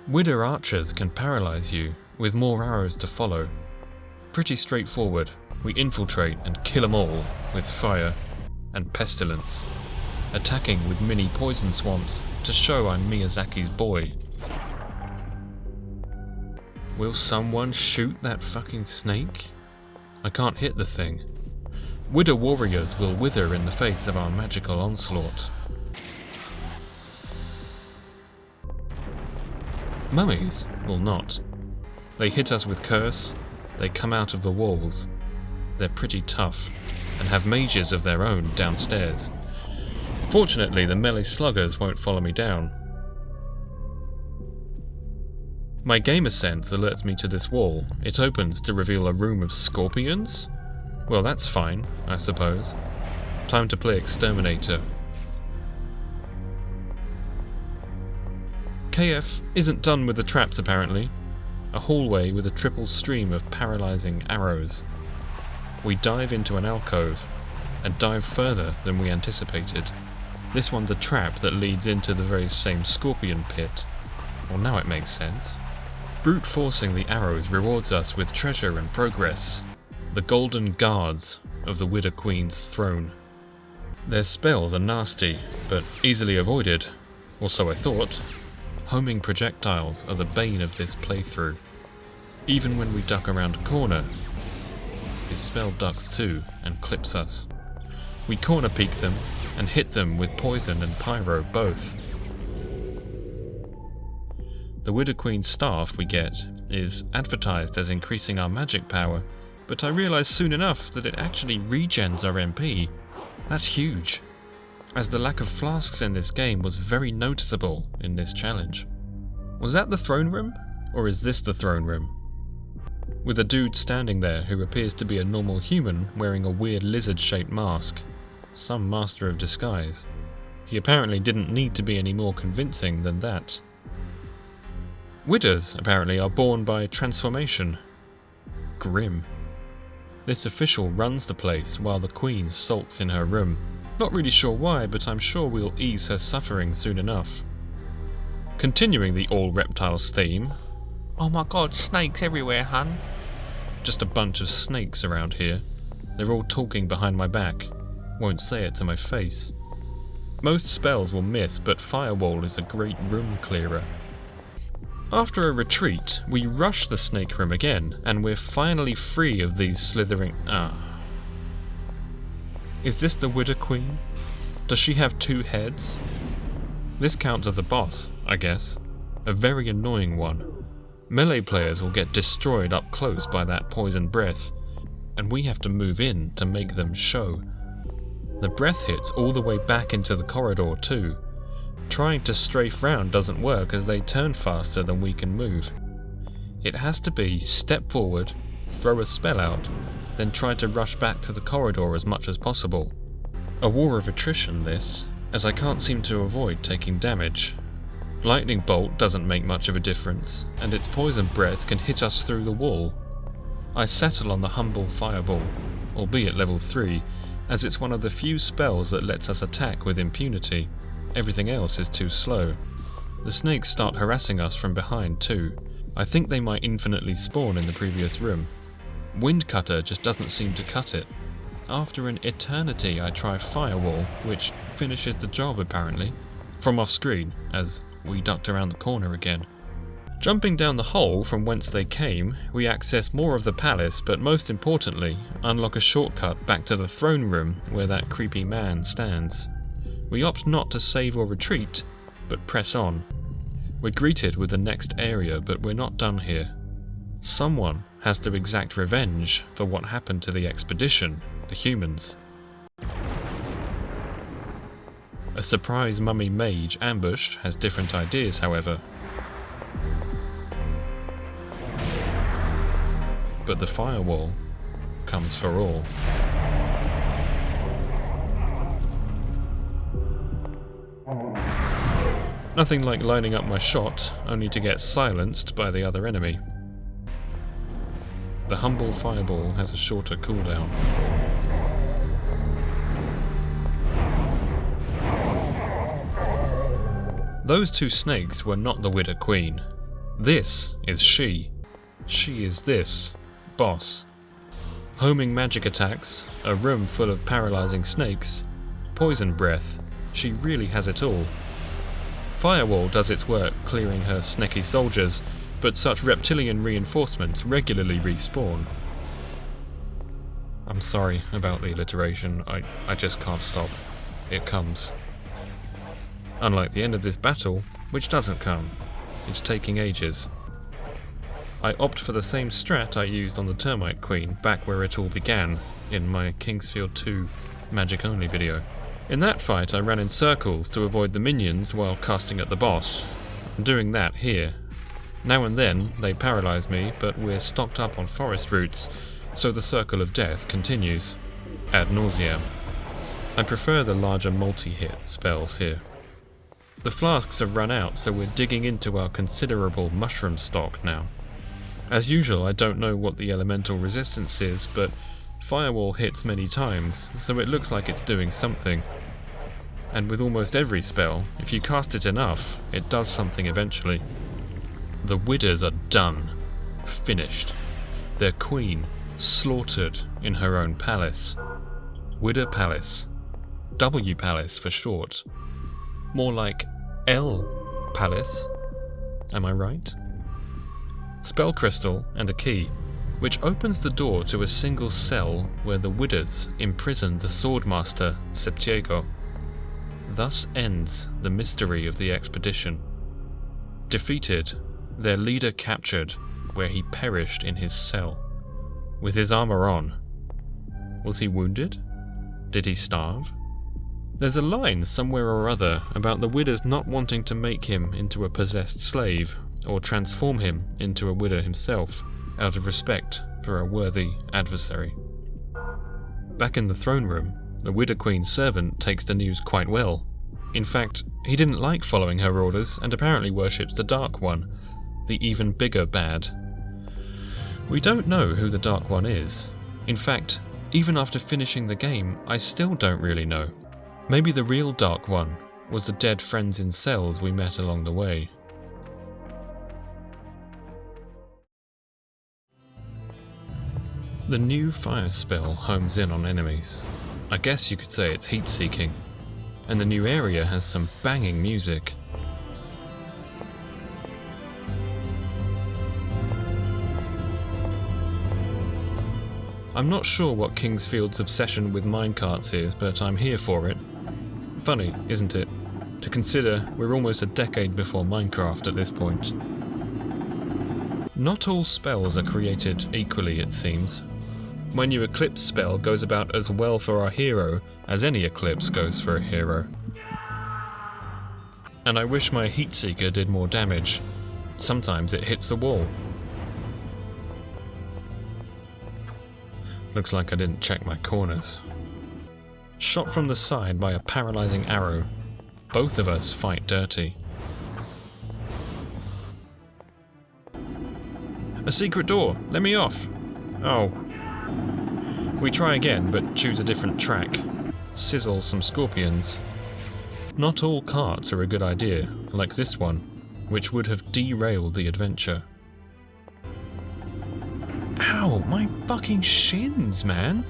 Widder archers can paralyze you, with more arrows to follow. Pretty straightforward. We infiltrate and kill them all with fire and pestilence, attacking with mini poison swamps to show I'm Miyazaki's boy. Will someone shoot that fucking snake? I can't hit the thing. Widder warriors will wither in the face of our magical onslaught. Mummies will not. They hit us with curse, they come out of the walls. They're pretty tough, and have mages of their own downstairs. Fortunately, the melee sluggers won't follow me down. My gamer sense alerts me to this wall. It opens to reveal a room of scorpions? Well, that's fine, I suppose. Time to play Exterminator. KF isn't done with the traps apparently. A hallway with a triple stream of paralyzing arrows. We dive into an alcove, and dive further than we anticipated. This one's a trap that leads into the very same scorpion pit. Well, now it makes sense. Brute forcing the arrows rewards us with treasure and progress. The golden guards of the Widder Queen's throne. Their spells are nasty, but easily avoided, or so I thought. Homing projectiles are the bane of this playthrough. Even when we duck around a corner, his spell ducks too and clips us. We corner peek them and hit them with poison and pyro both. The Widder Queen's staff we get is advertised as increasing our magic power, but I realised soon enough that it actually regens our MP. That's huge, as the lack of flasks in this game was very noticeable in this challenge. Was that the throne room? Or is this the throne room? With a dude standing there who appears to be a normal human wearing a weird lizard-shaped mask. Some master of disguise. He apparently didn't need to be any more convincing than that. Widders, apparently, are born by transformation. Grim. This official runs the place while the Queen sulks in her room. Not really sure why, but I'm sure we'll ease her suffering soon enough. Continuing the all reptiles theme. Oh my god, snakes everywhere, hun. Just a bunch of snakes around here. They're all talking behind my back. Won't say it to my face. Most spells will miss, but Firewall is a great room clearer. After a retreat, we rush the snake room again, and we're finally free of these slithering... Is this the Widder Queen? Does she have 2 heads? This counts as a boss, I guess. A very annoying one. Melee players will get destroyed up close by that poison breath, and we have to move in to make them show. The breath hits all the way back into the corridor too. Trying to strafe round doesn't work as they turn faster than we can move. It has to be step forward, throw a spell out, then try to rush back to the corridor as much as possible. A war of attrition this, as I can't seem to avoid taking damage. Lightning bolt doesn't make much of a difference, and its poison breath can hit us through the wall. I settle on the humble fireball, albeit level 3, as it's one of the few spells that lets us attack with impunity. Everything else is too slow. The snakes start harassing us from behind too. I think they might infinitely spawn in the previous room. Wind Cutter just doesn't seem to cut it. After an eternity I try Firewall, which finishes the job apparently. From off screen, as we ducked around the corner again. Jumping down the hole from whence they came, we access more of the palace, but most importantly, unlock a shortcut back to the throne room where that creepy man stands. We opt not to save or retreat, but press on. We're greeted with the next area, but we're not done here. Someone has to exact revenge for what happened to the expedition, the humans. A surprise mummy mage ambushed has different ideas, however. But the firewall comes for all. Nothing like lining up my shot, only to get silenced by the other enemy. The humble fireball has a shorter cooldown. Those two snakes were not the Widow Queen. This is she. She is this. Boss. Homing magic attacks, a room full of paralysing snakes, poison breath. She really has it all. Firewall does its work clearing her snaky soldiers, but such reptilian reinforcements regularly respawn. I'm sorry about the alliteration, I just can't stop. It comes. Unlike the end of this battle, which doesn't come. It's taking ages. I opt for the same strat I used on the Termite Queen back where it all began, in my Kingsfield 2 Magic Only video. In that fight I ran in circles to avoid the minions while casting at the boss. I'm doing that here. Now and then they paralyse me, but we're stocked up on forest roots, so the circle of death continues. Ad nauseam. I prefer the larger multi-hit spells here. The flasks have run out, so we're digging into our considerable mushroom stock now. As usual, I don't know what the elemental resistance is, but Firewall hits many times, so it looks like it's doing something. And with almost every spell, if you cast it enough, it does something eventually. The Widders are done. Finished. Their queen, slaughtered in her own palace. Widder Palace. W Palace for short. More like L Palace. Am I right? Spell crystal and a key, which opens the door to a single cell where the Widders imprisoned the Swordmaster Septiego. Thus ends the mystery of the expedition. Defeated, their leader captured, where he perished in his cell. With his armor on. Was he wounded? Did he starve? There's a line somewhere or other about the Widders not wanting to make him into a possessed slave, or transform him into a Widder himself, out of respect for a worthy adversary. Back in the throne room, the Widow Queen's servant takes the news quite well. In fact, he didn't like following her orders and apparently worships the Dark One, the even bigger bad. We don't know who the Dark One is. In fact, even after finishing the game, I still don't really know. Maybe the real Dark One was the dead friends in cells we met along the way. The new fire spell homes in on enemies. I guess you could say it's heat-seeking. And the new area has some banging music. I'm not sure what Kingsfield's obsession with minecarts is, but I'm here for it. Funny, isn't it? To consider we're almost a decade before Minecraft at this point. Not all spells are created equally, it seems. My new Eclipse spell goes about as well for our hero as any Eclipse goes for a hero. And I wish my Heatseeker did more damage. Sometimes it hits the wall. Looks like I didn't check my corners. Shot from the side by a paralyzing arrow. Both of us fight dirty. A secret door! Let me off! Oh. We try again, but choose a different track. Sizzle some scorpions. Not all carts are a good idea, like this one, which would have derailed the adventure. Ow, my fucking shins, man!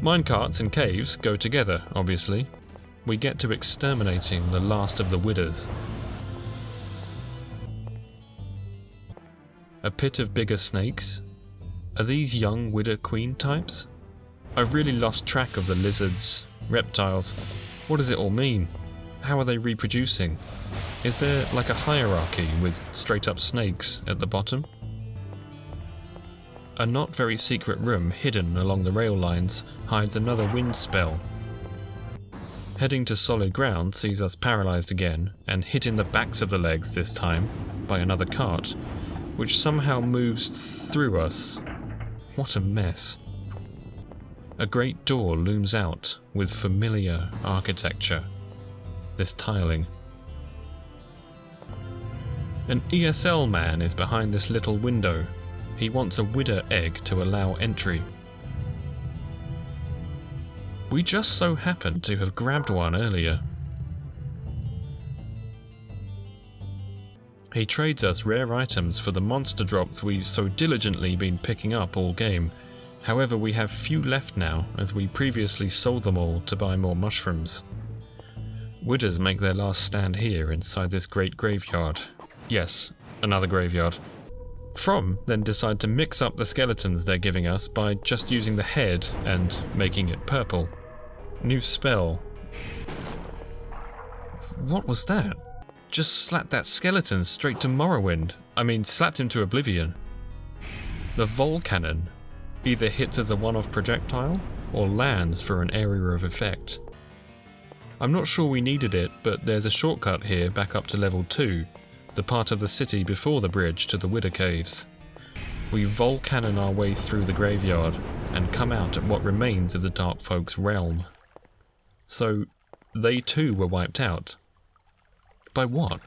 Minecarts and caves go together, obviously. We get to exterminating the last of the Widders. A pit of bigger snakes? Are these young Widder Queen types? I've really lost track of the lizards, reptiles. What does it all mean? How are they reproducing? Is there like a hierarchy with straight up snakes at the bottom? A not very secret room hidden along the rail lines hides another wind spell. Heading to solid ground sees us paralysed again and hit in the backs of the legs this time by another cart, which somehow moves through us. What a mess. A great door looms out with familiar architecture. This tiling. An ESL man is behind this little window. He wants a Widder egg to allow entry. We just so happened to have grabbed one earlier. He trades us rare items for the monster drops we've so diligently been picking up all game. However, we have few left now, as we previously sold them all to buy more mushrooms. Widders make their last stand here inside this great graveyard. Yes, another graveyard. From then decide to mix up the skeletons they're giving us by just using the head and making it purple. New spell. What was that? Just slapped that skeleton straight to Morrowind. I mean, slapped him to oblivion. The Vol Cannon either hits as a one-off projectile or lands for an area of effect. I'm not sure we needed it, but there's a shortcut here back up to level 2. The part of the city before the bridge to the Widder Caves. We Volcannon our way through the graveyard and come out at what remains of the Dark Folk's realm. So, they too were wiped out. By what?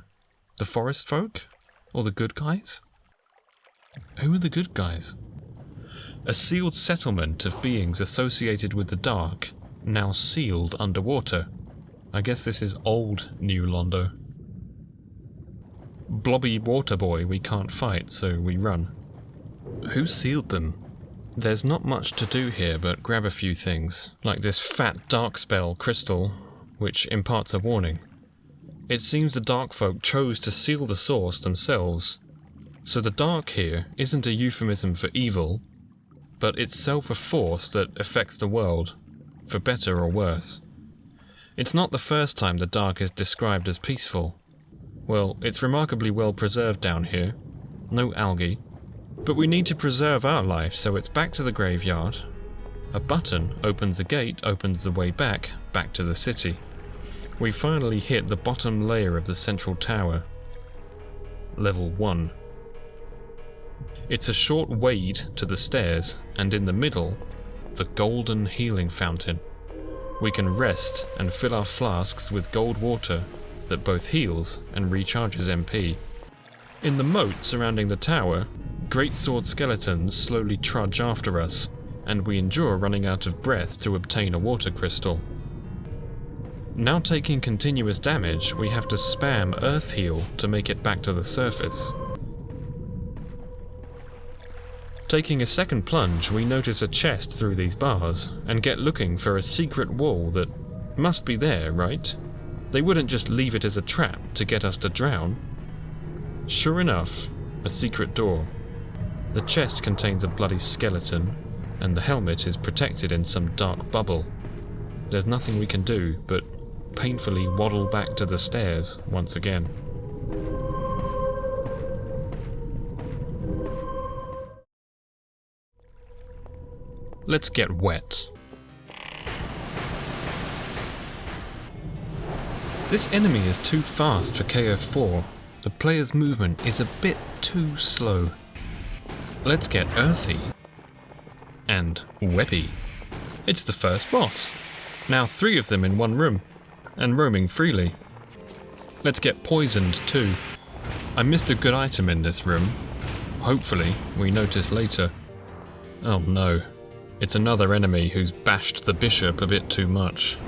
The Forest Folk? Or the good guys? Who are the good guys? A sealed settlement of beings associated with the dark, now sealed underwater. I guess this is old New Londo. Blobby water boy we can't fight, so we run. Who sealed them? There's not much to do here but grab a few things, like this fat dark spell crystal, which imparts a warning. It seems the dark folk chose to seal the source themselves, so the dark here isn't a euphemism for evil, but itself a force that affects the world, for better or worse. It's not the first time the dark is described as peaceful. Well, it's remarkably well preserved down here. No algae. But we need to preserve our life, so it's back to the graveyard. A button opens a gate, opens the way back to the city. We finally hit the bottom layer of the central tower. Level 1. It's a short wade to the stairs, and in the middle, the golden healing fountain. We can rest and fill our flasks with gold water that both heals and recharges MP. In the moat surrounding the tower, greatsword skeletons slowly trudge after us, and we endure running out of breath to obtain a water crystal. Now taking continuous damage, we have to spam Earth Heal to make it back to the surface. Taking a second plunge, we notice a chest through these bars, and get looking for a secret wall that must be there, right? They wouldn't just leave it as a trap to get us to drown. Sure enough, a secret door. The chest contains a bloody skeleton, and the helmet is protected in some dark bubble. There's nothing we can do but painfully waddle back to the stairs once again. Let's get wet. This enemy is too fast for KF4. The player's movement is a bit too slow. Let's get earthy. And weppy. It's the first boss. Now 3 of them in one room, and roaming freely. Let's get poisoned too. I missed a good item in this room. Hopefully, we notice later. Oh no. It's another enemy who's bashed the bishop a bit too much.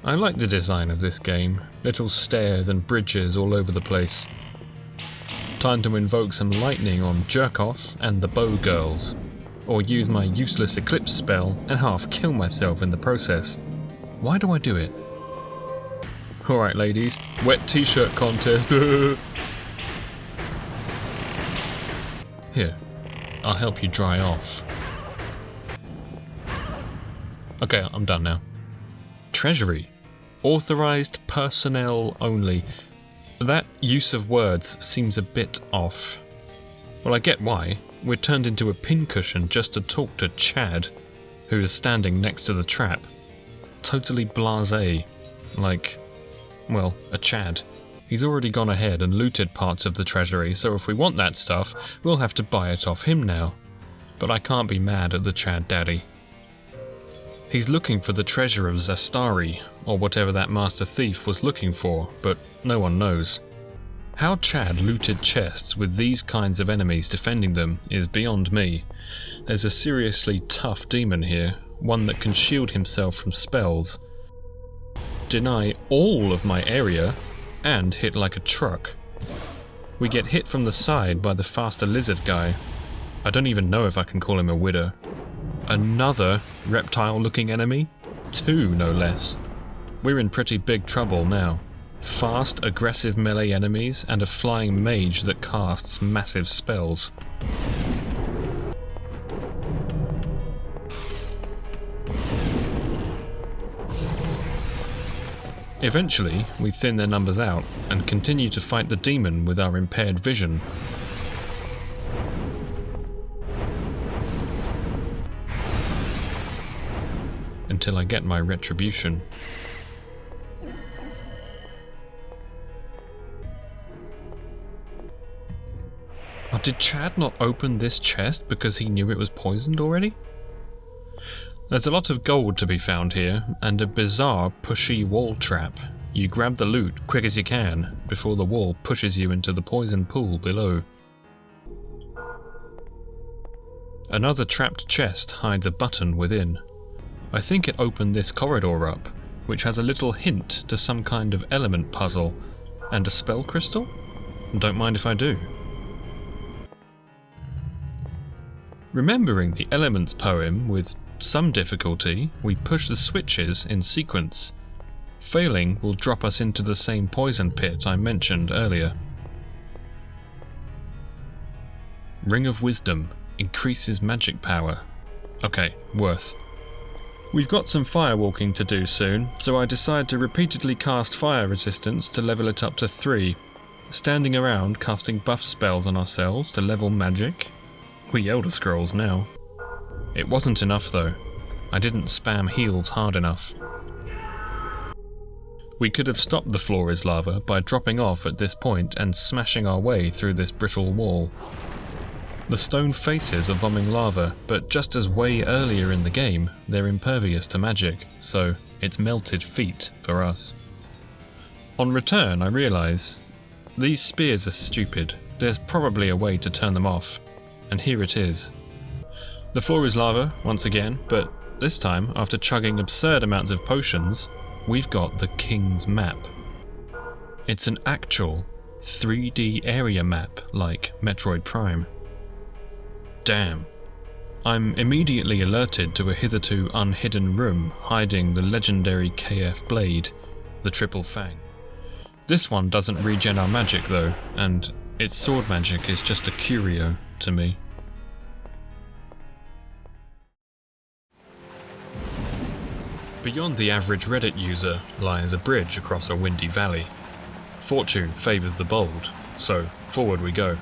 I like the design of this game. Little stairs and bridges all over the place. Time to invoke some lightning on Jerkoff and the Bow Girls. Or use my useless eclipse spell and half kill myself in the process. Why do I do it? Alright ladies, wet t-shirt contest. Here, I'll help you dry off. Okay, I'm done now. Treasury. Authorized personnel only. That use of words seems a bit off. Well, I get why. We're turned into a pincushion just to talk to Chad, who is standing next to the trap. Totally blasé. Like, well, a Chad. He's already gone ahead and looted parts of the treasury, so if we want that stuff, we'll have to buy it off him now. But I can't be mad at the Chad daddy. He's looking for the treasure of Zastari, or whatever that master thief was looking for, but no one knows. How Chad looted chests with these kinds of enemies defending them is beyond me. There's a seriously tough demon here, one that can shield himself from spells, deny all of my area, and hit like a truck. We get hit from the side by the faster lizard guy. I don't even know if I can call him a widder. Another reptile-looking enemy? 2, no less. We're in pretty big trouble now. Fast, aggressive melee enemies, and a flying mage that casts massive spells. Eventually, we thin their numbers out, and continue to fight the demon with our impaired vision. Until I get my retribution. Oh, did Chad not open this chest because he knew it was poisoned already? There's a lot of gold to be found here, and a bizarre pushy wall trap. You grab the loot quick as you can, before the wall pushes you into the poison pool below. Another trapped chest hides a button within. I think it opened this corridor up, which has a little hint to some kind of element puzzle, and a spell crystal? Don't mind if I do. Remembering the Elements poem with some difficulty, we push the switches in sequence. Failing will drop us into the same poison pit I mentioned earlier. Ring of Wisdom increases magic power. Okay, worth. We've got some firewalking to do soon, so I decide to repeatedly cast fire resistance to level it up to 3. Standing around casting buff spells on ourselves to level magic. We Elder Scrolls now. It wasn't enough though. I didn't spam heals hard enough. We could have stopped the floor is lava by dropping off at this point and smashing our way through this brittle wall. The stone faces are vomiting lava, but just as way earlier in the game, they're impervious to magic, so it's melted feet for us. On return, I realise these spears are stupid. There's probably a way to turn them off, and here it is. The floor is lava, once again, but this time, after chugging absurd amounts of potions, we've got the King's Map. It's an actual 3D area map like Metroid Prime. Damn. I'm immediately alerted to a hitherto unhidden room hiding the legendary KF blade, the Triple Fang. This one doesn't regen our magic though, and its sword magic is just a curio to me. Beyond the average Reddit user lies a bridge across a windy valley. Fortune favours the bold, so forward we go.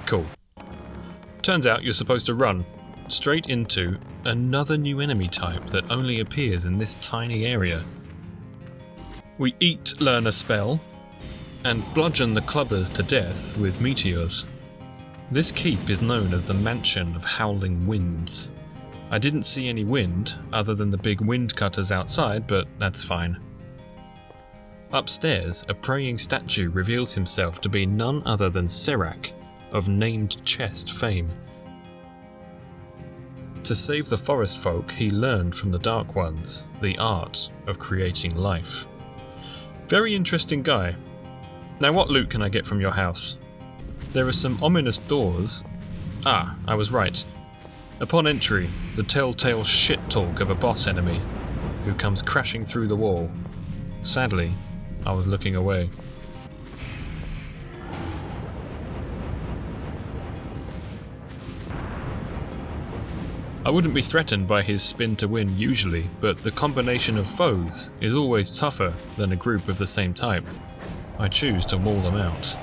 Cool. Turns out you're supposed to run straight into another new enemy type that only appears in this tiny area. We learn a spell, and bludgeon the clubbers to death with meteors. This keep is known as the Mansion of Howling Winds. I didn't see any wind other than the big wind cutters outside, but that's fine. Upstairs, a praying statue reveals himself to be none other than Serac, of Named Chest fame. To save the forest folk, he learned from the Dark Ones the art of creating life. Very interesting guy. Now what loot can I get from your house? There are some ominous doors. Ah, I was right. Upon entry, the telltale shit talk of a boss enemy, who comes crashing through the wall. Sadly, I was looking away. I wouldn't be threatened by his spin to win usually, but the combination of foes is always tougher than a group of the same type. I choose to wall them out.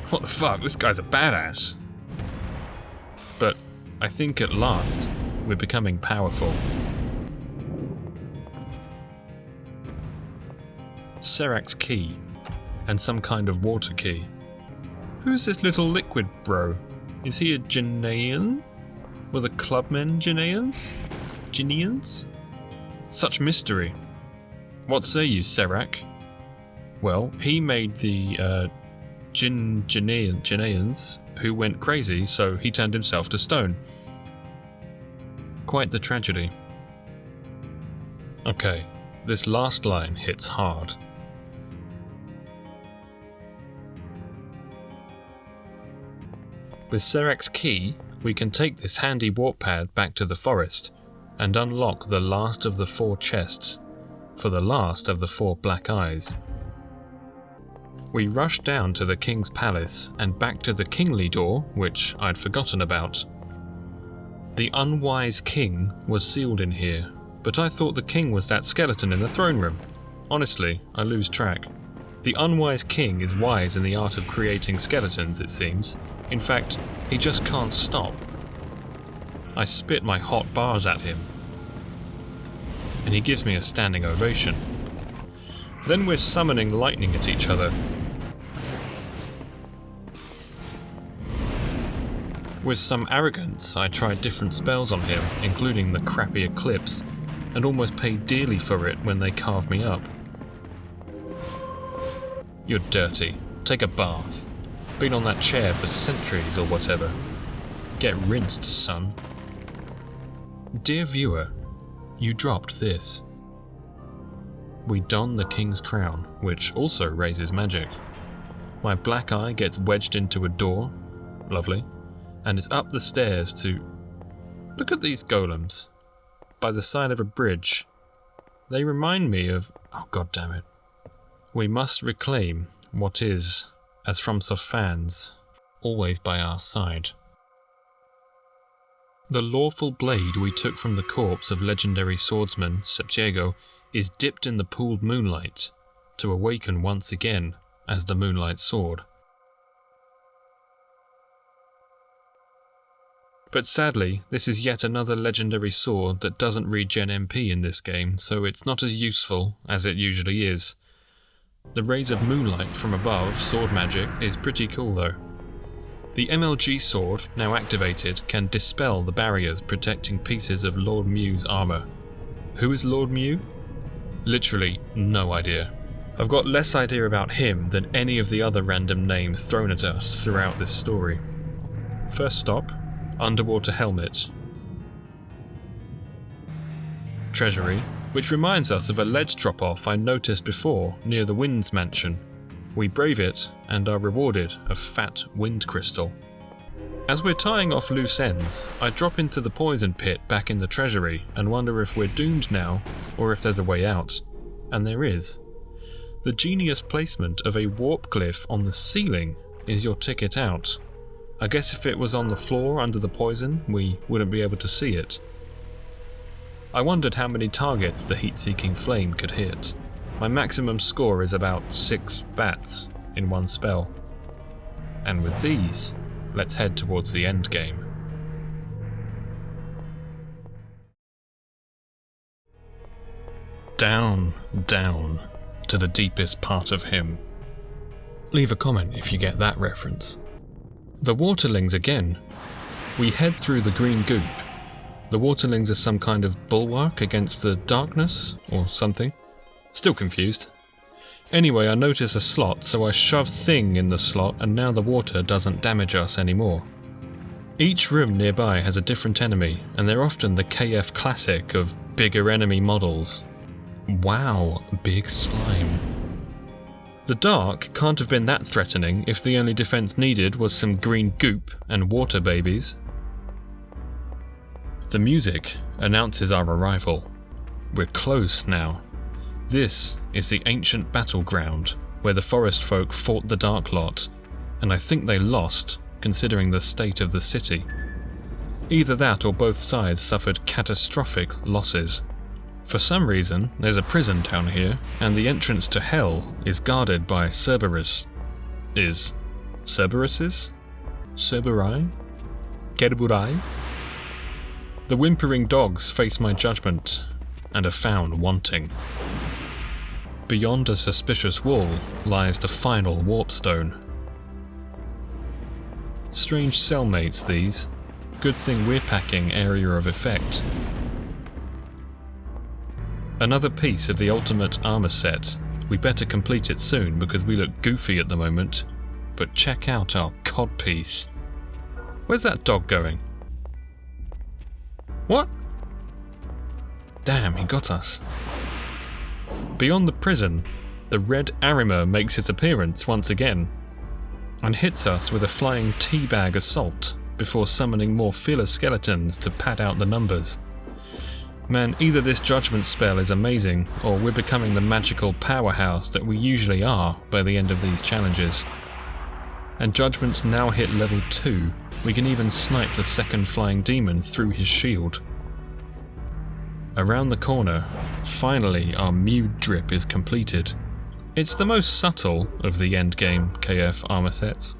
What the fuck, this guy's a badass. But I think at last we're becoming powerful. Serac's key, and some kind of water key. Who's this little liquid bro? Is he a Ghanaian? Were the clubmen Ghanaians? Ghanaians? Such mystery. What say you, Serac? Well, he made the Ghanaians who went crazy, so he turned himself to stone. Quite the tragedy. Okay, this last line hits hard. With Serac's key, we can take this handy warp pad back to the forest and unlock the last of the 4 chests for the last of the 4 black eyes. We rush down to the king's palace and back to the kingly door, which I'd forgotten about. The unwise king was sealed in here, but I thought the king was that skeleton in the throne room. Honestly, I lose track. The unwise king is wise in the art of creating skeletons, it seems. In fact, he just can't stop. I spit my hot bars at him, and he gives me a standing ovation. Then we're summoning lightning at each other. With some arrogance, I tried different spells on him, including the crappy Eclipse, and almost paid dearly for it when they carved me up. You're dirty. Take a bath. Been on that chair for centuries or whatever. Get rinsed, son. Dear viewer, you dropped this. We don the king's crown, which also raises magic. My black eye gets wedged into a door. Lovely. And it's up the stairs to... Look at these golems. By the side of a bridge. They remind me of... Oh, god damn it. We must reclaim what is, as from fans, always by our side. The lawful blade we took from the corpse of legendary swordsman Septiego is dipped in the pooled moonlight, to awaken once again as the moonlight sword. But sadly, this is yet another legendary sword that doesn't regen MP in this game, so it's not as useful as it usually is. The rays of moonlight from above, sword magic, is pretty cool though. The MLG sword, now activated, can dispel the barriers protecting pieces of Lord Mew's armour. Who is Lord Mew? Literally no idea. I've got less idea about him than any of the other random names thrown at us throughout this story. First stop, underwater helmet. Treasury, which reminds us of a ledge drop-off I noticed before near the Wind's Mansion. We brave it and are rewarded a fat wind crystal. As we're tying off loose ends, I drop into the poison pit back in the treasury and wonder if we're doomed now or if there's a way out. And there is. The genius placement of a warp glyph on the ceiling is your ticket out. I guess if it was on the floor under the poison, we wouldn't be able to see it. I wondered how many targets the heat-seeking flame could hit. My maximum score is about 6 bats in one spell. And with these, let's head towards the end game. Down, down, to the deepest part of him. Leave a comment if you get that reference. The waterlings again. We head through the green goop. The waterlings are some kind of bulwark against the darkness, or something. Still confused. Anyway, I notice a slot, so I shove Thing in the slot, and now the water doesn't damage us anymore. Each room nearby has a different enemy, and they're often the KF classic of bigger enemy models. Wow, big slime. The dark can't have been that threatening if the only defense needed was some green goop and water babies. The music announces our arrival. We're close now. This is the ancient battleground where the forest folk fought the Dark Lot, and I think they lost, considering the state of the city. Either that or both sides suffered catastrophic losses. For some reason, there's a prison down here, and the entrance to Hell is guarded by Cerberuses? Cerberai? Kerburai? The whimpering dogs face my judgment, and are found wanting. Beyond a suspicious wall lies the final warp stone. Strange cellmates these. Good thing we're packing area of effect. Another piece of the ultimate armor set. We better complete it soon because we look goofy at the moment. But check out our codpiece. Where's that dog going? What? Damn, he got us. Beyond the prison, the red Arima makes its appearance once again, and hits us with a flying teabag assault before summoning more filler skeletons to pad out the numbers. Man, either this judgment spell is amazing, or we're becoming the magical powerhouse that we usually are by the end of these challenges. And judgments now hit level 2, we can even snipe the second flying demon through his shield. Around the corner, finally our Mew drip is completed. It's the most subtle of the endgame KF armor sets.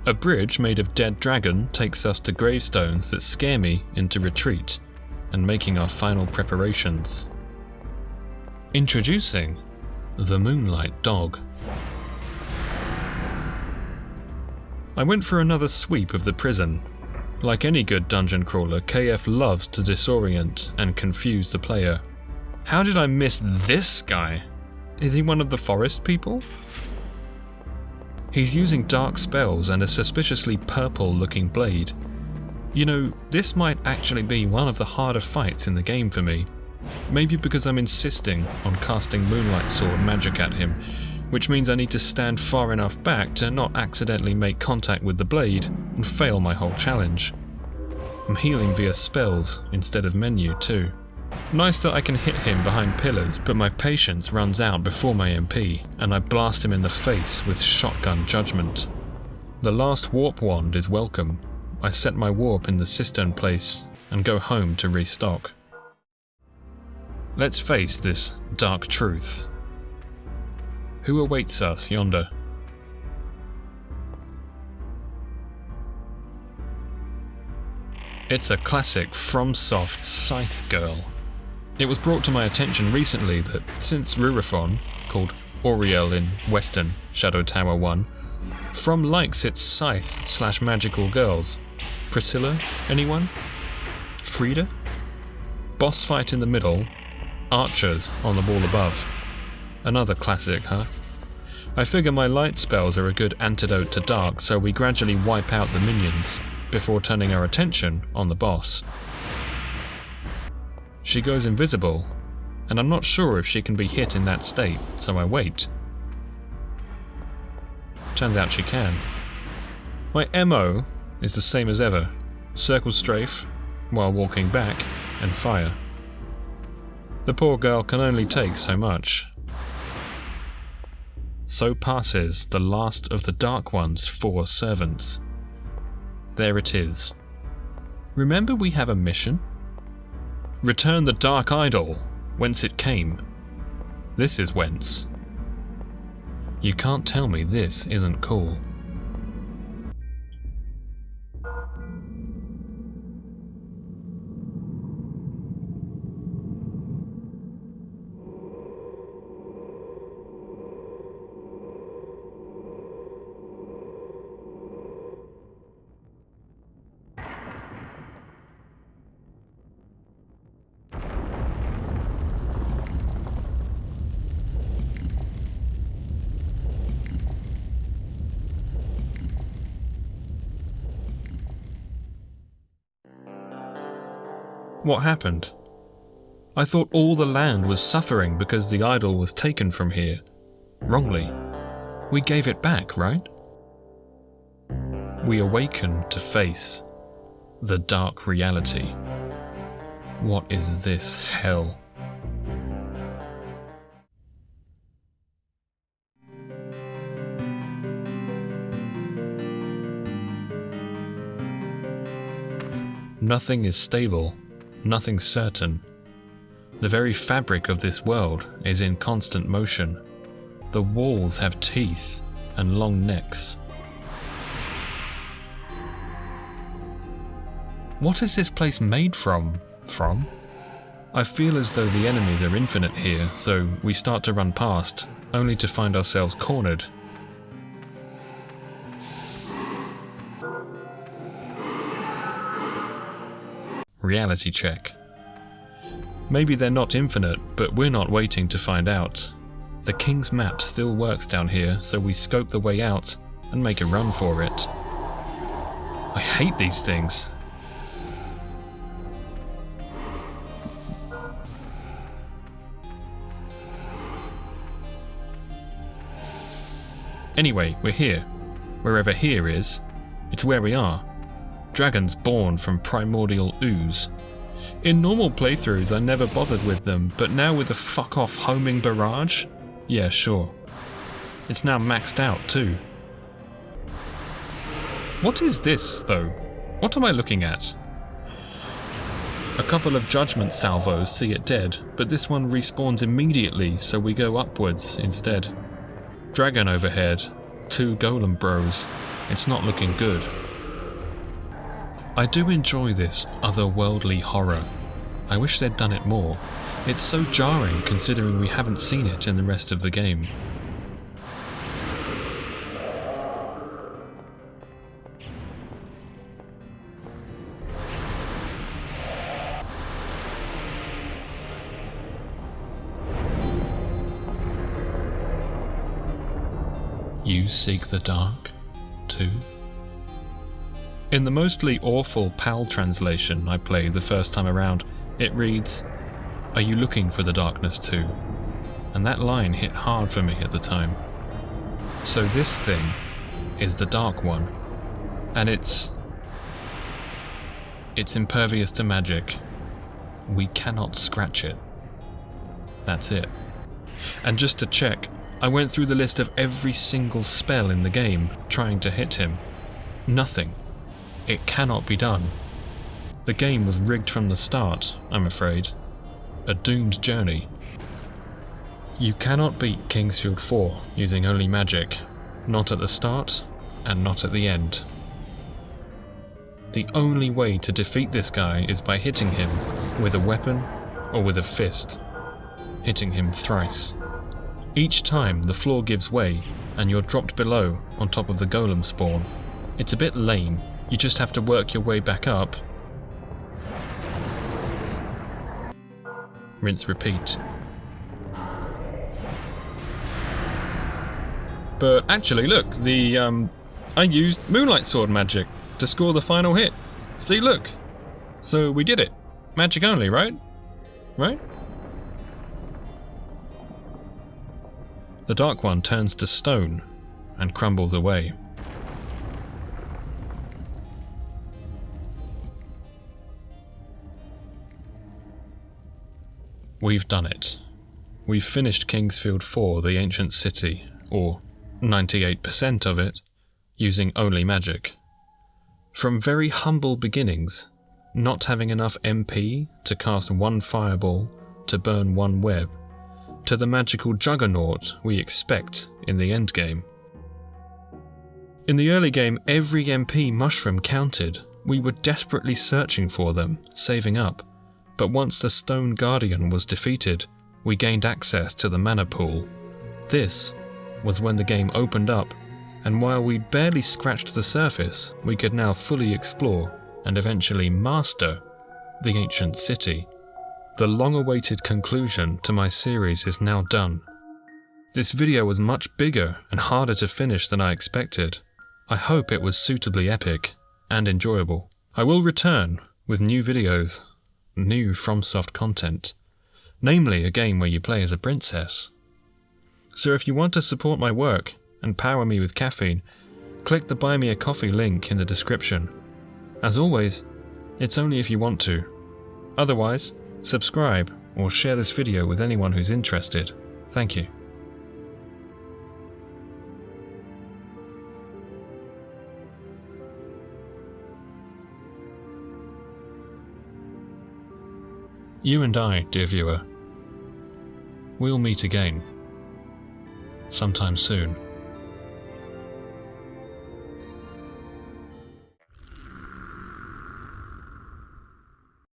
A bridge made of dead dragon takes us to gravestones that scare me into retreat, and making our final preparations. Introducing the Moonlight Dog. I went for another sweep of the prison. Like any good dungeon crawler, KF loves to disorient and confuse the player. How did I miss this guy? Is he one of the forest people? He's using dark spells and a suspiciously purple-looking blade. You know, this might actually be one of the harder fights in the game for me. Maybe because I'm insisting on casting Moonlight Sword magic at him, which means I need to stand far enough back to not accidentally make contact with the blade and fail my whole challenge. I'm healing via spells instead of menu too. Nice that I can hit him behind pillars, but my patience runs out before my MP, and I blast him in the face with shotgun judgment. The last warp wand is welcome. I set my warp in the cistern place and go home to restock. Let's face this dark truth. Who awaits us yonder? It's a classic FromSoft Scythe girl. It was brought to my attention recently that since Rurifon, called Auriel in Western Shadow Tower 1, From likes its Scythe/magical girls. Priscilla, anyone? Frida? Boss fight in the middle, archers on the wall above. Another classic, huh? I figure my light spells are a good antidote to dark, so we gradually wipe out the minions, before turning our attention on the boss. She goes invisible, and I'm not sure if she can be hit in that state, so I wait. Turns out she can. My MO is the same as ever: circle strafe, while walking back, and fire. The poor girl can only take so much. So passes the last of the Dark One's 4 servants. There it is. Remember we have a mission? Return the Dark Idol, whence it came. This is whence. You can't tell me this isn't cool. What happened? I thought all the land was suffering because the idol was taken from here. Wrongly. We gave it back, right? We awaken to face the dark reality. What is this hell? Nothing is stable, nothing certain. The very fabric of this world is in constant motion. The walls have teeth and long necks. What is this place made from? I feel as though the enemies are infinite here, so we start to run past, only to find ourselves cornered. Reality check. Maybe they're not infinite, but we're not waiting to find out. The King's map still works down here, so we scope the way out and make a run for it. I hate these things. Anyway, we're here. Wherever here is, it's where we are. Dragons born from primordial ooze. In normal playthroughs I never bothered with them, but now with a fuck-off homing barrage? Yeah, sure. It's now maxed out too. What is this, though? What am I looking at? A couple of judgment salvos see it dead, but this one respawns immediately, so we go upwards instead. Dragon overhead, 2 golem bros. It's not looking good. I do enjoy this otherworldly horror. I wish they'd done it more. It's so jarring considering we haven't seen it in the rest of the game. You seek the dark, too? In the mostly awful PAL translation I played the first time around, it reads, "Are you looking for the darkness too?" And that line hit hard for me at the time. So this thing is the Dark One, and it's impervious to magic. We cannot scratch it. That's it. And just to check, I went through the list of every single spell in the game, trying to hit him. Nothing. It cannot be done. The game was rigged from the start, I'm afraid. A doomed journey. You cannot beat Kingsfield 4 using only magic. Not at the start, and not at the end. The only way to defeat this guy is by hitting him with a weapon or with a fist. Hitting him thrice. Each time the floor gives way and you're dropped below on top of the golem spawn. It's a bit lame, you just have to work your way back up. Rinse, repeat. But actually look, I used Moonlight Sword magic to score the final hit. See, look. So we did it. Magic only, right? Right? The Dark One turns to stone and crumbles away. We've done it. We've finished Kingsfield 4, the ancient city, or 98% of it, using only magic. From very humble beginnings, not having enough MP to cast 1 fireball to burn 1 web, to the magical juggernaut we expect in the endgame. In the early game, every MP mushroom counted. We were desperately searching for them, saving up, but once the Stone Guardian was defeated, we gained access to the mana pool. This was when the game opened up, and while we barely scratched the surface, we could now fully explore and eventually master the ancient city. The long-awaited conclusion to my series is now done. This video was much bigger and harder to finish than I expected. I hope it was suitably epic and enjoyable. I will return with new videos, new FromSoft content, namely a game where you play as a princess. So if you want to support my work and power me with caffeine, click the Buy Me a Coffee link in the description. As always, it's only if you want to. Otherwise, subscribe or share this video with anyone who's interested. Thank you. You and I, dear viewer, we'll meet again, sometime soon.